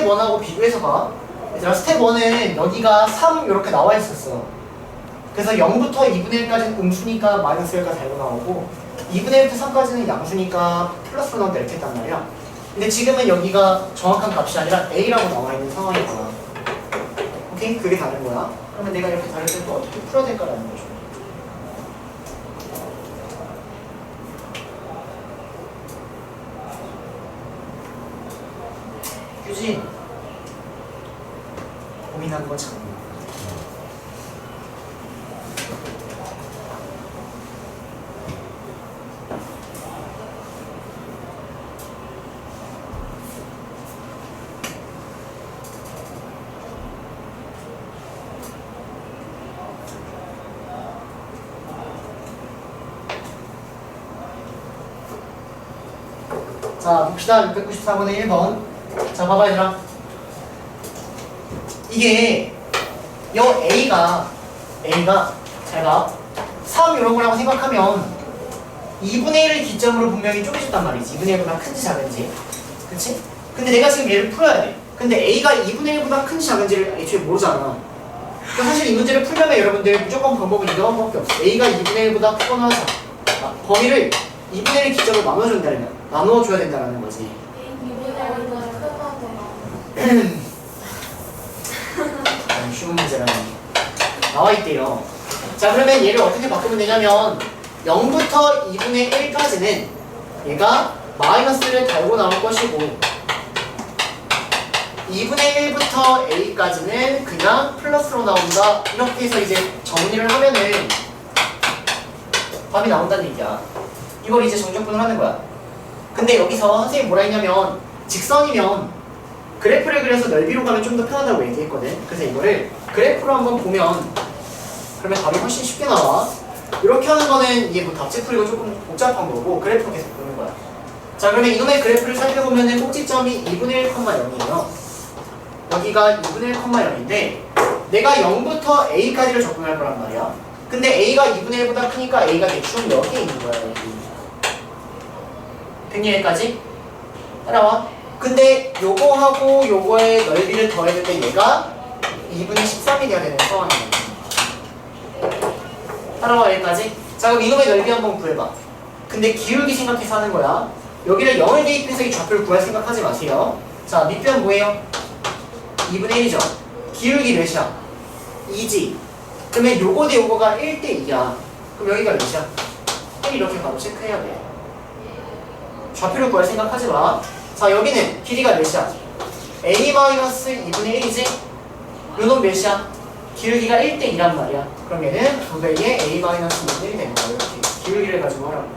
스텝 1하고 비교해서 봐. 얘들아, 스텝 1은 여기가 3 이렇게 나와 있었어. 그래서 0부터 2분의 1까지는 음수니까 마이너스 1까지 달고 나오고 2분의 1부터 3까지는 양수니까 플러스로 나온다 이렇게 했단 말이야. 근데 지금은 여기가 정확한 값이 아니라 A라고 나와 있는 상황이잖아. 오케이? 그게 다른 거야. 그러면 내가 이렇게 다를 때 또 어떻게 풀어야 될까라는 거죠. 규진 고민하는 건 참. 자, 봅시다. 694번의 1번. 자, 봐봐, 얘들아. 이게, A가, 잘 봐. 3 이런 거라고 생각하면 2분의 1을 기점으로 분명히 쪼개졌단 말이지. 2분의 1보다 큰지 작은지. 그치? 근데 내가 지금 얘를 풀어야 돼. 근데 A가 2분의 1보다 큰지 작은지를 애초에 모르잖아. 그러니까 사실 이 문제를 풀려면 여러분들 무조건 방법은 이거 한 번밖에 없어. A가 2분의 1보다 크거나 범위를 2분의 1 기점으로 나눠줘야 된다는 거지. 쉬운 문제라니. 나와 있대요. 자, 그러면 얘를 어떻게 바꾸면 되냐면 0부터 2분의 1까지는 얘가 마이너스를 달고 나올 것이고 2분의 1부터 A까지는 그냥 플러스로 나온다. 이렇게 해서 이제 정리를 하면은 답이 나온다는 얘기야. 이걸 이제 정적분을 하는 거야. 근데 여기서 선생님이 뭐라 했냐면 직선이면 그래프를 그려서 넓이로 가면 좀 더 편하다고 얘기했거든. 그래서 이거를 그래프로 한번 보면 그러면 답이 훨씬 쉽게 나와. 이렇게 하는 거는 이게 뭐 답지 풀이고 조금 복잡한 거고 그래프로 계속 보는 거야. 자, 그러면 이놈의 그래프를 살펴보면은 꼭지점이 2분의 1, 0이에요. 여기가 2분의 1, 0인데 내가 0부터 A까지를 접근할 거란 말이야. 근데 A가 2분의 1보다 크니까 A가 대충 여기에 있는 거야. 여기. 됐니 여기까지? 따라와. 근데 요거하고 요거의 넓이를 더해줄 때 얘가 2분의 13이 돼야 되는 상황이야. 따라와 여기까지. 자, 그럼 이놈의 넓이 한번 구해봐. 근데 기울기 생각해서 하는 거야. 여기를 0을 대입해서 이 좌표를 구할 생각하지 마세요. 자, 밑변 뭐예요? 2분의 1이죠. 기울기 몇이야? 2지. 그러면 요거 대 요거가 1대 2야. 그럼 여기가 몇이야? 1 이렇게 바로 체크해야 돼. 좌표를 구할 생각하지 마. 자, 여기는 길이가 몇이야? A-2분의 1이지? 요놈 몇이야? 기울기가 1대 2란 말이야. 그럼 얘는 2배의 A-2분의 1이 되는 거야. 이렇게 기울기를 가지고 하라고.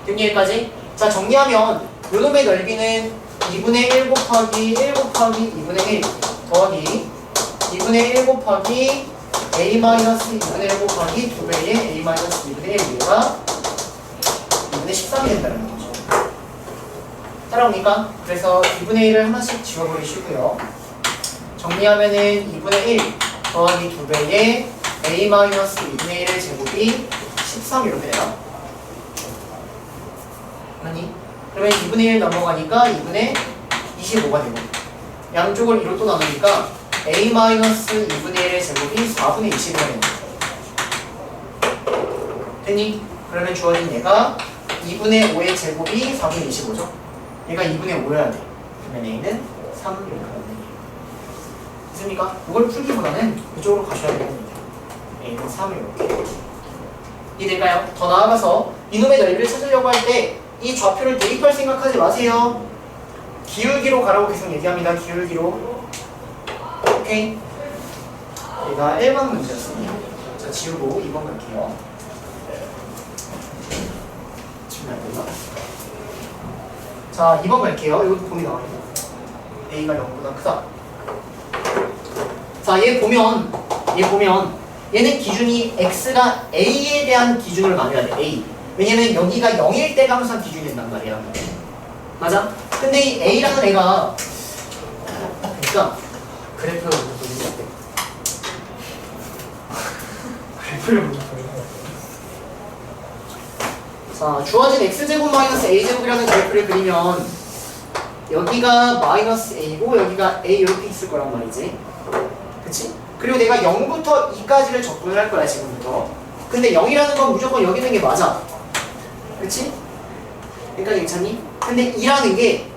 됐니 여기까지? 자, 정리하면 요놈의 넓이는 2분의 1 곱하기 1 곱하기 2분의 1 더하기 2분의 1 곱하기 A-2분의 1 곱하기 2배의 A-2분의 1 얘가 2분의 13이 된다는 거죠. 따라옵니까? 그래서 2분의 1을 하나씩 지워버리시고요. 정리하면은 2분의 1 더하기 2배의 A-2분의 1의 제곱이 13 이렇게 돼요. 아니? 그러면 2분의 1 넘어가니까 2분의 25가 되고 양쪽을 2로 또 나누니까 A-2분의 1의 제곱이 4분의 20이 되는 거죠. 됐니? 그러면 주어진 얘가 2분의 5의 제곱이 4분의 25죠. 얘가 2분의 5여야 돼. 그러면 A는 3 이렇게 하면 되네요. 됐습니까? 이걸 풀기보다는 이쪽으로 가셔야 됩니다. A는 3 이렇게. 이해될까요? 더 나아가서 이놈의 넓이를 찾으려고 할 때 이 좌표를 대입할 생각하지 마세요. 기울기로 가라고 계속 얘기합니다. 기울기로. 오케이? 얘가 1번 문제였습니다. 자, 지우고 2번 갈게요. 지우면 안 되나? 자, 2번 갈게요. 이것도 범위 나와있다. A가 0보다 크다. 자, 얘 보면 얘는 기준이 X가 A에 대한 기준을 만들어야 돼. A. 왜냐면 여기가 0일 때가 항상 기준이 된단 말이야. 맞아? 근데 이 A라는 애가 그러니까 그래프를 먼저 보여주면 돼. 그래프를 먼저 보여주면 자, 주어진 X제곱 마이너스 A제곱이라는 그래프를 그리면 여기가 마이너스 a고 여기가 a 이렇게 있을 거란 말이지. 그치? 그리고 내가 0부터 2까지를 접근을 할 거야 지금부터. 근데 0이라는 건 무조건 여기 있는 게 맞아. 그치? 그러니까 괜찮니? 근데 2라는 게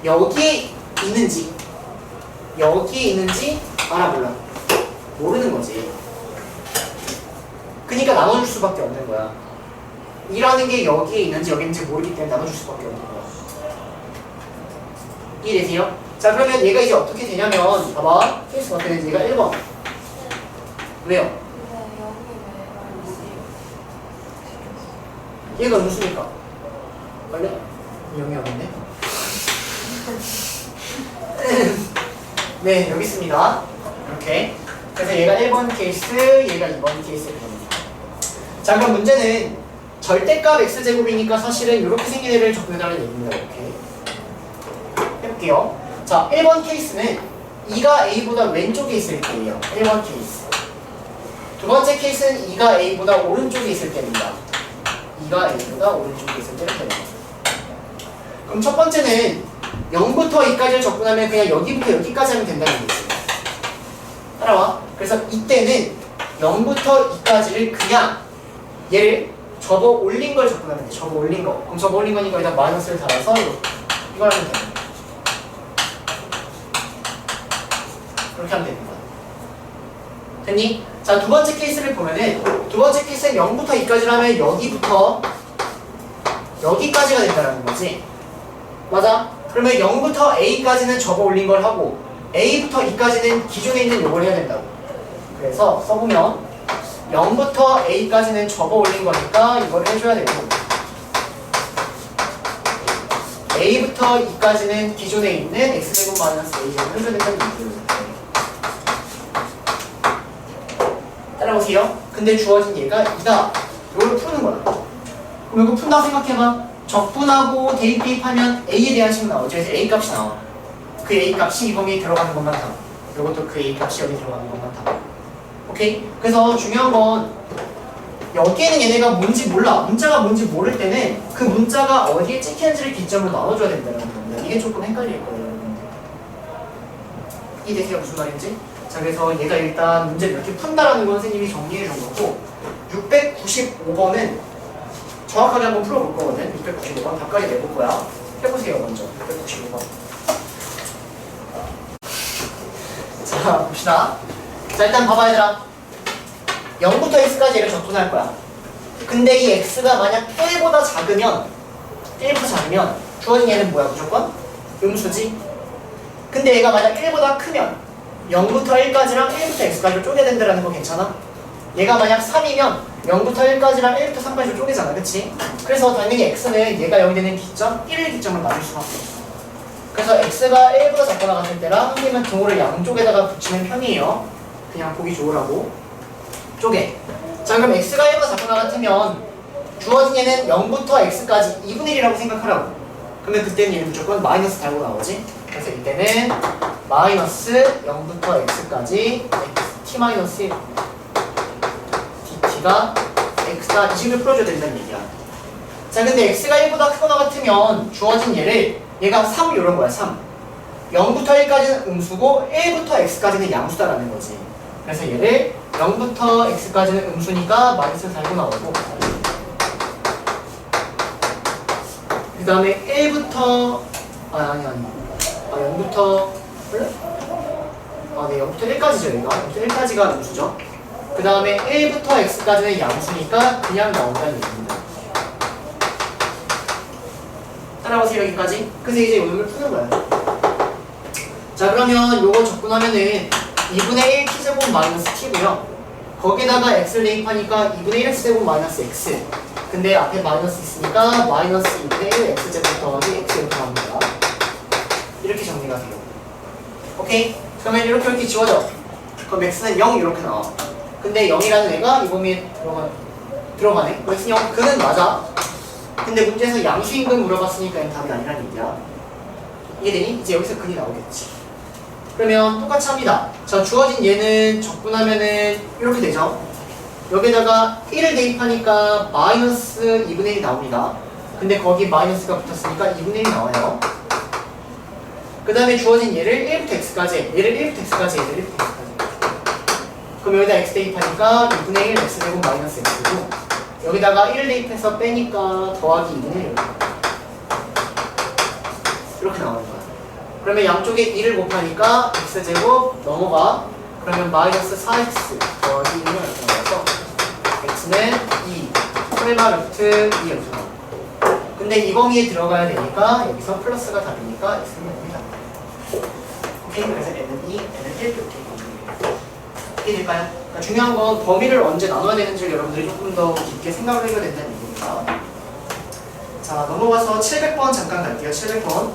여기에 있는지 알아 몰라? 모르는 거지. 그러니까 나눠줄 수밖에 없는 거야. 2라는 게 여기에 있는지 여기 있는지 모르기 때문에 나눠줄 수밖에 없는 거야. 이해되세요? 자 그러면 얘가 이제 어떻게 되냐면 봐봐. 케이스가 어떻게 되는지 얘가 1번 왜요? 얘가 음수니까 원래 0이 없네. 네 여기 있습니다. 이렇게 그래서 얘가 1번 케이스 얘가 2번 케이스를 됩니다. 자 그럼 문제는 절대값 x제곱이니까 사실은 이렇게 생긴 애를 접근해달라는 얘기입니다. 이렇게 해볼게요. 자 1번 케이스는 2가 a보다 왼쪽에 있을 때예요. 1번 케이스. 두 번째 케이스는 2가 a보다 오른쪽에 있을 때입니다. 2가 a보다 오른쪽에 있을 때를 됩니다. 그럼 첫 번째는 0부터 2까지를 접근하면 그냥 여기부터 여기까지 하면 된다는 얘기지. 따라와. 그래서 이때는 0부터 2까지를 그냥 얘를 접어 올린 걸 접근하면 돼. 접어 올린 거. 그럼 접어 올린 거니까 일단 마이너스를 달아서 이걸 하면 돼. 그렇게 하면 됩니다. 됐니? 자, 두 번째 케이스를 보면은 두 번째 케이스는 0부터 2까지를 하면 여기부터 여기까지가 된다는 거지. 맞아? 그러면 0부터 a까지는 접어 올린 걸 하고 a부터 2까지는 기존에 있는 요걸 해야 된다고. 그래서 써보면 0부터 a까지는 접어 올린 거니까 이걸 해줘야 되고 a부터 2까지는 기존에 있는 x제곱 마이너스 a제곱 해줘야 된다는 얘기예요. 따라오세요. 근데 주어진 얘가 2다. 이걸 푸는 거야. 그럼 이거 푼다고 생각해봐. 적분하고 대입하면 a에 대한 식이 나오죠. 그래서 a 값이 나와. 그 a 값이 이 범위에 들어가는 것만 다. 이것도 그 a 값이 여기 들어가는 것만 다. 오케이? 그래서 중요한 건 여기에는 얘네가 뭔지 몰라. 문자가 뭔지 모를 때는 그 문자가 어디에 찍히는지를 기점으로 나눠줘야 된다는 겁니다. 이게 조금 헷갈릴 거예요. 이해되세요? 무슨 말인지? 자, 그래서 얘가 일단 문제를 이렇게 푼다라는 건 선생님이 정리해 준 거고 695번은 정확하게 한번 풀어볼 거거든. 695번 답까지 내볼 거야. 해보세요 먼저. 695번. 자 봅시다. 자 일단 봐봐 얘들아. 0부터 x까지 얘를 접근할 거야. 근데 이 x가 만약 1보다 작으면 주어진 얘는 뭐야 무조건? 음수지. 근데 얘가 만약 1보다 크면 0부터 1까지랑 1부터 x까지로 쪼개야 된다는 거 괜찮아? 얘가 만약 3이면 0부터 1까지랑 1부터 3까지로 쪼개잖아. 그치? 그래서 당연히 x는 얘가 0이 되는 기점 1을 기점으로 맞을 수밖에 없어. 그래서 x가 1보다 작거나 같을 때랑 선생님은 등호를 양쪽에다가 붙이는 편이에요. 그냥 보기 좋으라고. 쪼개. 자 그럼 x가 1보다 작거나 같으면 주어진 얘는 0부터 x까지 2분의 1이라고 생각하라고. 그러면 그때는 얘는 무조건 마이너스 달고 나오지. 그래서 이때는 마이너스 0부터 x까지 t-1 dt가 x다. 이 식을 풀어줘야 된다는 얘기야. 자 근데 x가 1보다 크거나 같으면 주어진 얘가 3 이런 거야. 3 0부터 1까지는 음수고 1부터 x까지는 양수다라는 거지. 그래서 얘를 0부터 x까지는 음수니까 마이너스 달고 나오고 그 다음에 1부터 0부터 그래? 네 0부터 1까지죠 얘가. 0부터 1까지가 음수죠. 그 다음에 1부터 x까지는 양수니까 그냥 나온다는 얘기입니다. 따라오세요 여기까지. 그래서 이제 오늘 푸는 거야. 자 그러면 요거 접근하면은 2분의 1 t제곱 마이너스 t고요. 거기다가 x를 대입하니까 2분의 1 x제곱 마이너스 x. 근데 앞에 마이너스 있으니까 마이너스 2분의 1 x제곱 더하기 x제곱 더합니다. 이렇게 정리가 돼요. 오케이? 그러면 이렇게 지워져. 그럼 x는 0 이렇게 나와. 근데 0이라는 애가 이 범위에 들어가네. x는 0 그는 맞아. 근데 문제에서 양수인근 물어봤으니까 답이 아니라는 얘기야. 이해되니? 이제 여기서 근이 나오겠지. 그러면 똑같이 합니다. 자 주어진 얘는 적분하면은 이렇게 되죠. 여기다가 1을 대입하니까 마이너스 2분의 1이 나옵니다. 근데 거기 마이너스가 붙었으니까 2분의 1이 나와요. 그 다음에 주어진 얘를 1부터 x까지 해. 얘를 1부터 x까지 해. 얘를 1부터 x까지. 그럼 여기다 x 대입하니까 2분의 1 x제곱 마이너스 x고 여기다가 1을 대입해서 빼니까 더하기 2분의 1 이렇게 나오는 거야. 그러면 양쪽에 2를 곱하니까 x제곱 넘어가. 그러면 마이너스 4x 더하기 1을 이렇게 나와서 x는 2 설마 루트 2 이렇게 나와. 근데 이 범위에 들어가야 되니까 여기서 플러스가 답이니까 x는 0이다. 오케이? 그래서 n은 2, n은 1 이렇게 이해될까요? 그러니까 중요한 건 범위를 언제 나눠야 되는지를 여러분들이 조금 더 깊게 생각을 해야 된다는 얘기입니다. 자, 넘어가서 700번 잠깐 갈게요. 700번.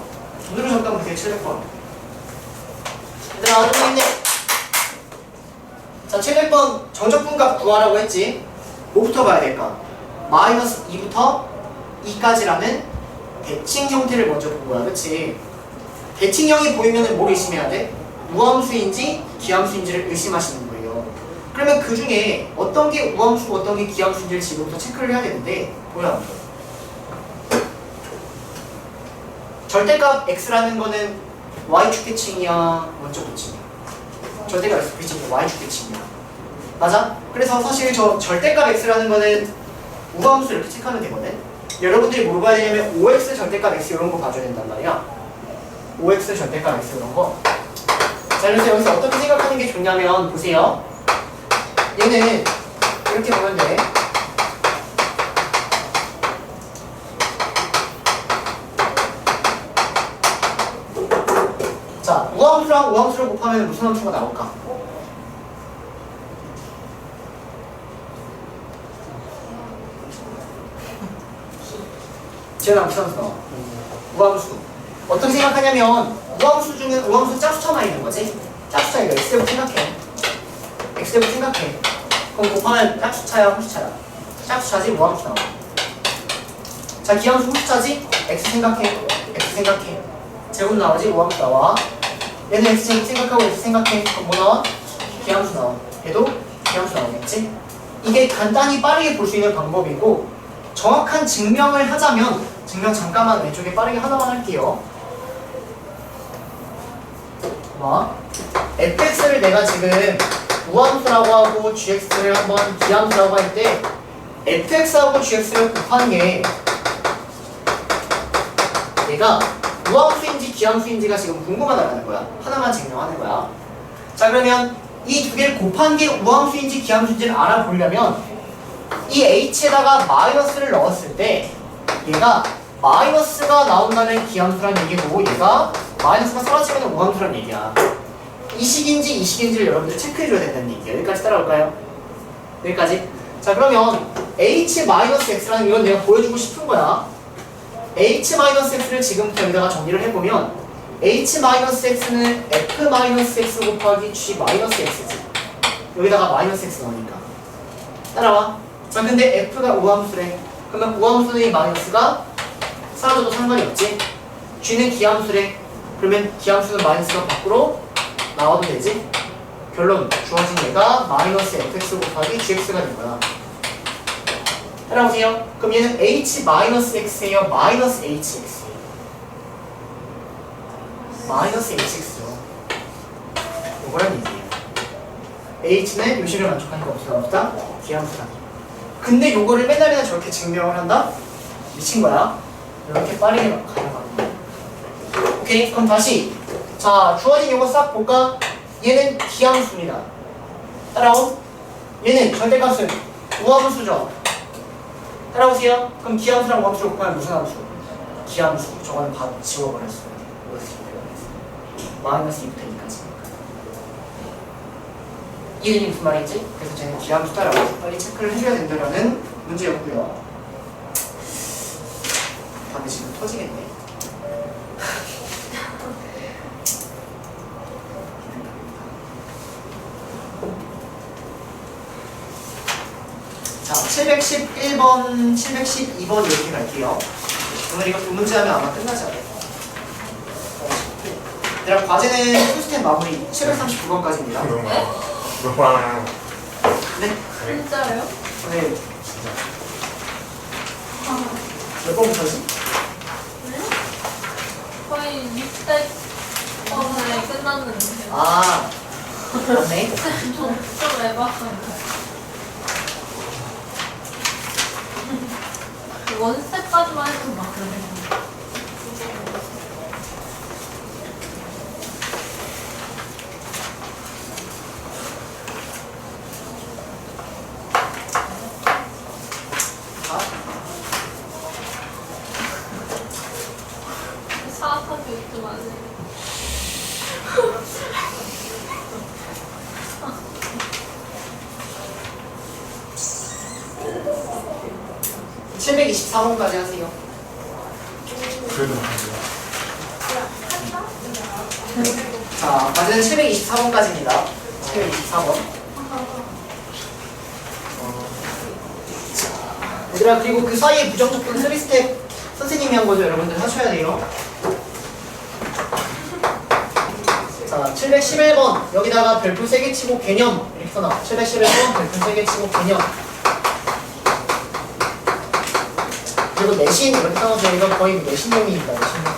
눈으로 잠깐 보세요. 700번. 얘들아, 좀 있네. 자, 700번 정적분값 구하라고 했지. 뭐부터 봐야 될까? 마이너스 2부터 2까지라는 대칭 형태를 먼저 본 거야. 그치? 대칭형이 보이면 뭘 의심해야 돼? 우함수인지 기함수인지를 의심하시는 거예요. 그러면 그 중에 어떤 게 우함수고 어떤 게 기함수인지를 지금부터 체크를 해야 되는데 뭐야? 절대값 x라는 거는 y축 대칭이야, 원적 대칭이야? 절대값 x 대칭이 y축 대칭이야. 맞아? 그래서 사실 저 절대값 x라는 거는 우함수 이렇게 체크하면 되거든. 여러분들이 뭘 봐야 되냐면 5x 절대값 x 이런 거 봐줘야 된단 말이야. 5x 절대값 x 이런 거. 자, 그래서 여기서 어떻게 생각하는 게 좋냐면 보세요. 얘는 이렇게 보면 돼. 자, 우함수랑 우함수를 곱하면 무슨 함수가 나올까? 지현아 무슨 함수 나와? 우함수. 어떻게 생각하냐면 우함수 중에 우함수 짝수차만 있는 거지. 짝수차 이거 x제곱 생각해. x제곱 생각해. 그럼 곱하면 짝수차야, 홀수차야? 짝수차지, 우함수 나와. 자, 기함수 홀수차지? x 생각해. x 생각해. 제곱 나오지, 우함수 나와. 얘는 x제곱 생각하고 x 생각해. 그럼 뭐 나와? 기함수 나와. 얘도 기함수 나오겠지? 이게 간단히 빠르게 볼 수 있는 방법이고 정확한 증명을 하자면 증명 잠깐만 왼쪽에 빠르게 하나만 할게요. 뭐? fx를 내가 지금 우함수라고 하고 gx를 한번 기함수라고 할 때 fx하고 gx를 곱하는 게 얘가 우함수인지 기함수인지가 지금 궁금하다는 거야. 하나만 증명하는 거야. 자, 그러면 이 두 개를 곱한 게 우함수인지 기함수인지를 알아보려면 이 h에다가 마이너스를 넣었을 때 얘가 마이너스가 나온다는 기함수란 얘기고 얘가 마이너스가 사라지면 우함수란 얘기야. 이 식인지 이 식인지를 여러분들 체크해줘야 된다는 얘기예요. 여기까지 따라올까요? 여기까지? 자, 그러면 h-x라는 이건 내가 보여주고 싶은 거야. h-x를 지금부터 여기다가 정리를 해보면 h-x는 f-x 곱하기 g-x지. 여기다가 마이너스 x 넣으니까 따라와. 자, 근데 f가 우함수래. 그러면 우함수는 이 마이너스가 사라져도 상관이 없지. g는 기함수래. 그러면 기함수는 마이너스가 밖으로 나와도 되지. 결론 주어진 얘가 마이너스 fx 곱하기 gx가 된 거야. 따라오세요. 그럼 얘는 h-x예요, 마이너스 hx? 마이너스 hx죠. 이거란 얘기예요. h는 요식을 만족하는 거 없다? 기함수다. 근데 요거를 맨날 저렇게 증명을 한다? 미친 거야. 이렇게 빠르게 가져가는 거야. 오케이? 그럼 다시 자, 주어진 요거 싹 볼까? 얘는 기함수입니다. 따라오. 얘는 절대값은 우함수죠. 따라오세요. 그럼 기함수랑 우함수를 곱하면 무슨 함수? 기함수. 저거는 다 지워버렸어요. 마이너스 2부터 2까지. 이해되니 무슨 말인지? 그래서 쟤는 기함수다라고 빨리 체크를 해줘야 된다라는 문제였고요. 다음에 지금 터지겠네. 자, 711번, 712번 이렇게 갈게요. 오늘 이거 두 문제 하면 아마 끝나지 않을까. 얘들아, 과제는 풀스텝 마무리 739번까지입니다. 네? 진짜요? 네. 몇 번부터지? 네? 거의 600 끝났는데. 아, 맞네. 좀 에바한데. 원스텝까지만 해도 막 그래. 사악하게 웃지 마세요. 724번까지 하세요. 그래도 자, 과제는 724번까지입니다. 724번. 얘들아, 그리고 그 사이에 부정적분 3스텝 선생님이 한 거죠. 여러분들 하셔야 돼요. 자, 711번. 여기다가 별표 3개 치고 개념. 이렇게 써놔. 711번 별표 3개 치고 개념. 그리고 내신 이렇게 써놓으세요. 이거 거의 내신용입니다. 내신용.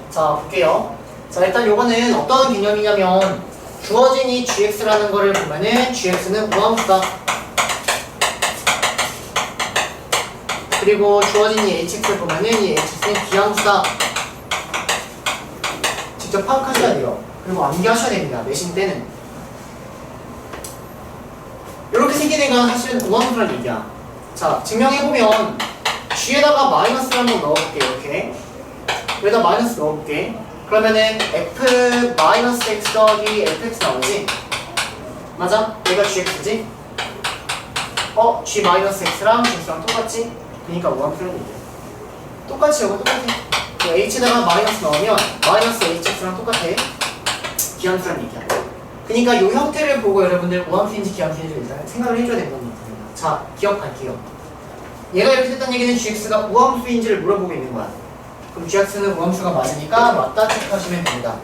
자, 볼게요. 자, 일단 요거는 어떤 개념이냐면 주어진 이 gx라는 거를 보면은 gx는 우함수다. 그리고 주어진 이 hx를 보면은 이 hx는 기함수다. 직접 파악하셔야 돼요. 그리고 암기하셔야 됩니다. 내신 때는. 이렇게 생긴 애가 사실은 우함수라는 얘기야. 자, 증명해보면 g에다가 마이너스를 한번 넣어볼게요. 이렇게. 여기다 마이너스 넣어볼게. 그러면은 f 마이너스 x 더하기 fx 나오지? 맞아? 얘가 gx지? g 마이너스 x랑 x랑 똑같지? 그러니까 우함수라는 얘기야. 똑같이 이거 똑같아. h에다가 마이너스 넣으면 마이너스 hx랑 똑같아. 기함수라는 얘기야. 그러니까 이 형태를 보고 여러분들 우함수인지 기함수인지 일단 생각을 해줘야 되는 겁니다. 자, 기억할게요. 얘가 이렇게 됐다는 얘기는 gx가 우함수인지를 물어보고 있는 거야. 그럼 gx는 우함수가 맞으니까 맞다 체크하시면 됩니다.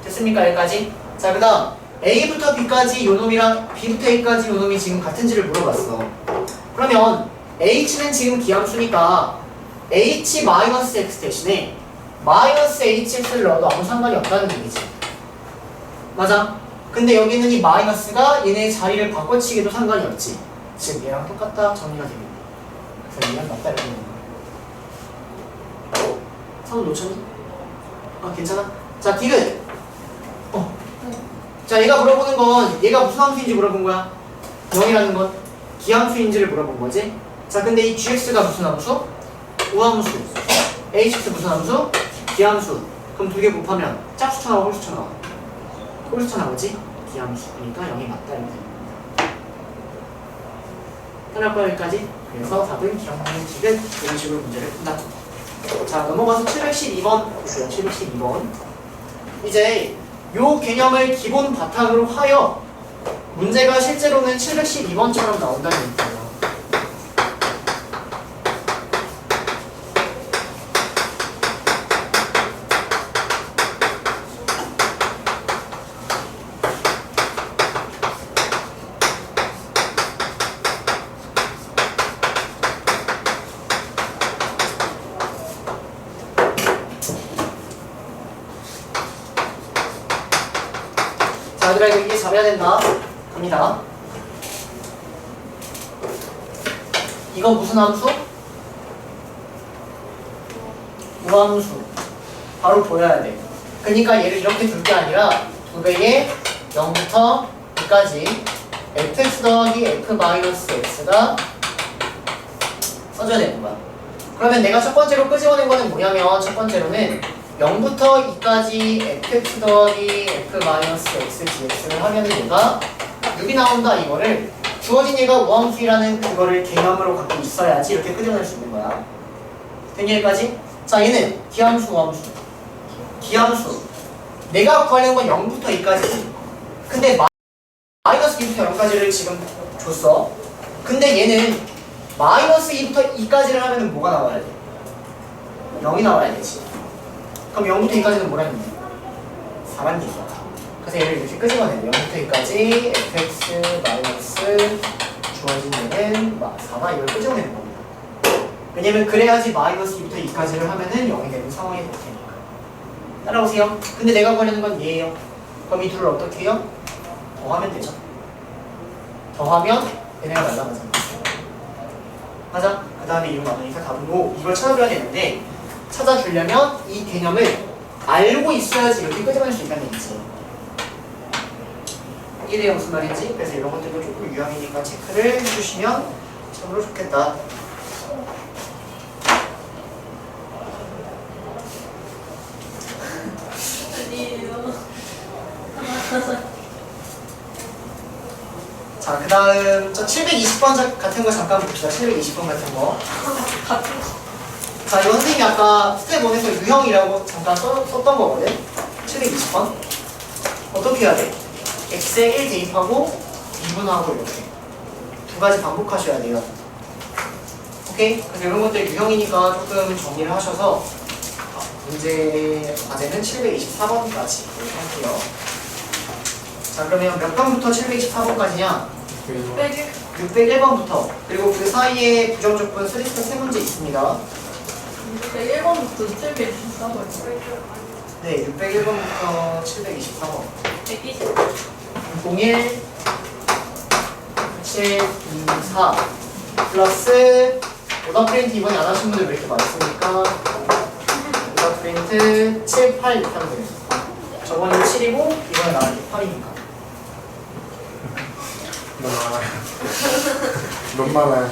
됐습니까? 여기까지? 자, 그 다음 a부터 b까지 요놈이랑 b부터 a까지 요놈이 지금 같은지를 물어봤어. 그러면 h는 지금 기함수니까 h-x 대신에 마이너스 hx를 넣어도 아무 상관이 없다는 얘기지. 맞아? 근데 여기는 이 마이너스가 얘네의 자리를 바꿔치기도 상관이 없지. 즉 얘랑 똑같다 정리가 됩니다. 그래서 얘랑 맞다 이렇게 되는 거야. 손 놓쳤니? 괜찮아? 자, 디귿. 자, 얘가 물어보는 건 얘가 무슨 함수인지 물어본 거야. 0이라는 건 기함수인지를 물어본 거지. 자, 근데 이 gx가 무슨 함수? 우함수. hx 무슨 함수? 기함수. 그럼 두 개 곱하면 짝수쳐 나와, 홀수쳐 나와? 홀수쳐 나오지? 기함수. 그러니까 0이 맞다 이렇게 됩니다. 끝날 거야 여기까지. 그래서 답은 기억하는 디귿 이런 식으로 문제를 푼다. 자, 넘어가서 712번 보세요. 712번. 이제 요 개념을 기본 바탕으로 하여 문제가 실제로는 712번처럼 나온다는 얘기예요. 얘들아, 이거 이해 잘해야 된다. 갑니다. 이건 무슨 함수? 우함수. 바로 보여야 돼. 그러니까 얘를 이렇게 둘 게 아니라 두 배의 0부터 2까지 fx 더하기 f 마이너스 x가 써줘야 되는 거야. 그러면 내가 첫 번째로 끄집어낸 거는 뭐냐면 첫 번째로는 0부터 2까지 fx 더하기 f 마이너스 x dx를 하면은 얘가 6이 나온다 이거를 주어진 얘가 우함수이라는 그거를 개념으로 갖고 있어야지 이렇게 끄집어낼 수 있는 거야. 된 얘기까지? 자 얘는 기함수 우함수 기함수 내가 구하려는 건 0부터 2까지지 근데 마이너스 2부터 0까지를 지금 줬어. 근데 얘는 마이너스 2부터 2까지를 하면은 뭐가 나와야 돼? 0이 나와야 되지. 그럼 0부터 2까지는 뭐라는 얘기야? 4란 얘기야. 그래서 얘를 이렇게 끄집어내요. 0부터 2까지 fx 마이너스 주어진 얘는 4다 이걸 끄집어내는 겁니다. 왜냐면 그래야지 마이너스 2부터 2까지를 하면은 0이 되는 상황이 될 테니까. 따라오세요. 근데 내가 구하려는 건 얘예요. 그럼 이 둘을 어떻게 해요? 더하면 되죠. 더하면 얘네가 날라가잖아. 맞아. 그 다음에 이거 나누니까 답은 5. 이걸 찾아줘야 되는데 찾아주려면 이 개념을 알고 있어야지 이렇게 끄집어낼 수 있다는 얘기지. 이래야 무슨 말인지. 그래서 이런 것들도 조금 유형이니까 체크를 해주시면 참으로 좋겠다. 아니에요. 자, 그 다음 저 720번 같은 거 잠깐 봅시다. 720번 같은 거. 같은 거. 자, 이거 선생님이 아까 스텝 1에서 유형이라고 잠깐 썼던 거거든. 720번. 어떻게 해야 돼? x에 1 대입하고 2분하고 이렇게 두 가지 반복하셔야 돼요. 오케이? 그래서 이런 것들 유형이니까 조금 정리를 하셔서 문제 과제는 724번까지 이렇게 할게요. 자, 그러면 몇 번부터 724번까지냐? 100일. 601번부터 그리고 그 사이에 부정조건 스리스트 3문제 있습니다. 101번부터 724번. 네, 601번부터 724번. 120. 01 7 2 4 플러스 오더 프린트 이번에 안 하신 분들 왜 이렇게 많습니까? 오더 프린트 7, 8 이렇게 하면 돼요. 저번에 7이고 이번에 나온 게 8이니까. 너무 많아요. 너무 많아요.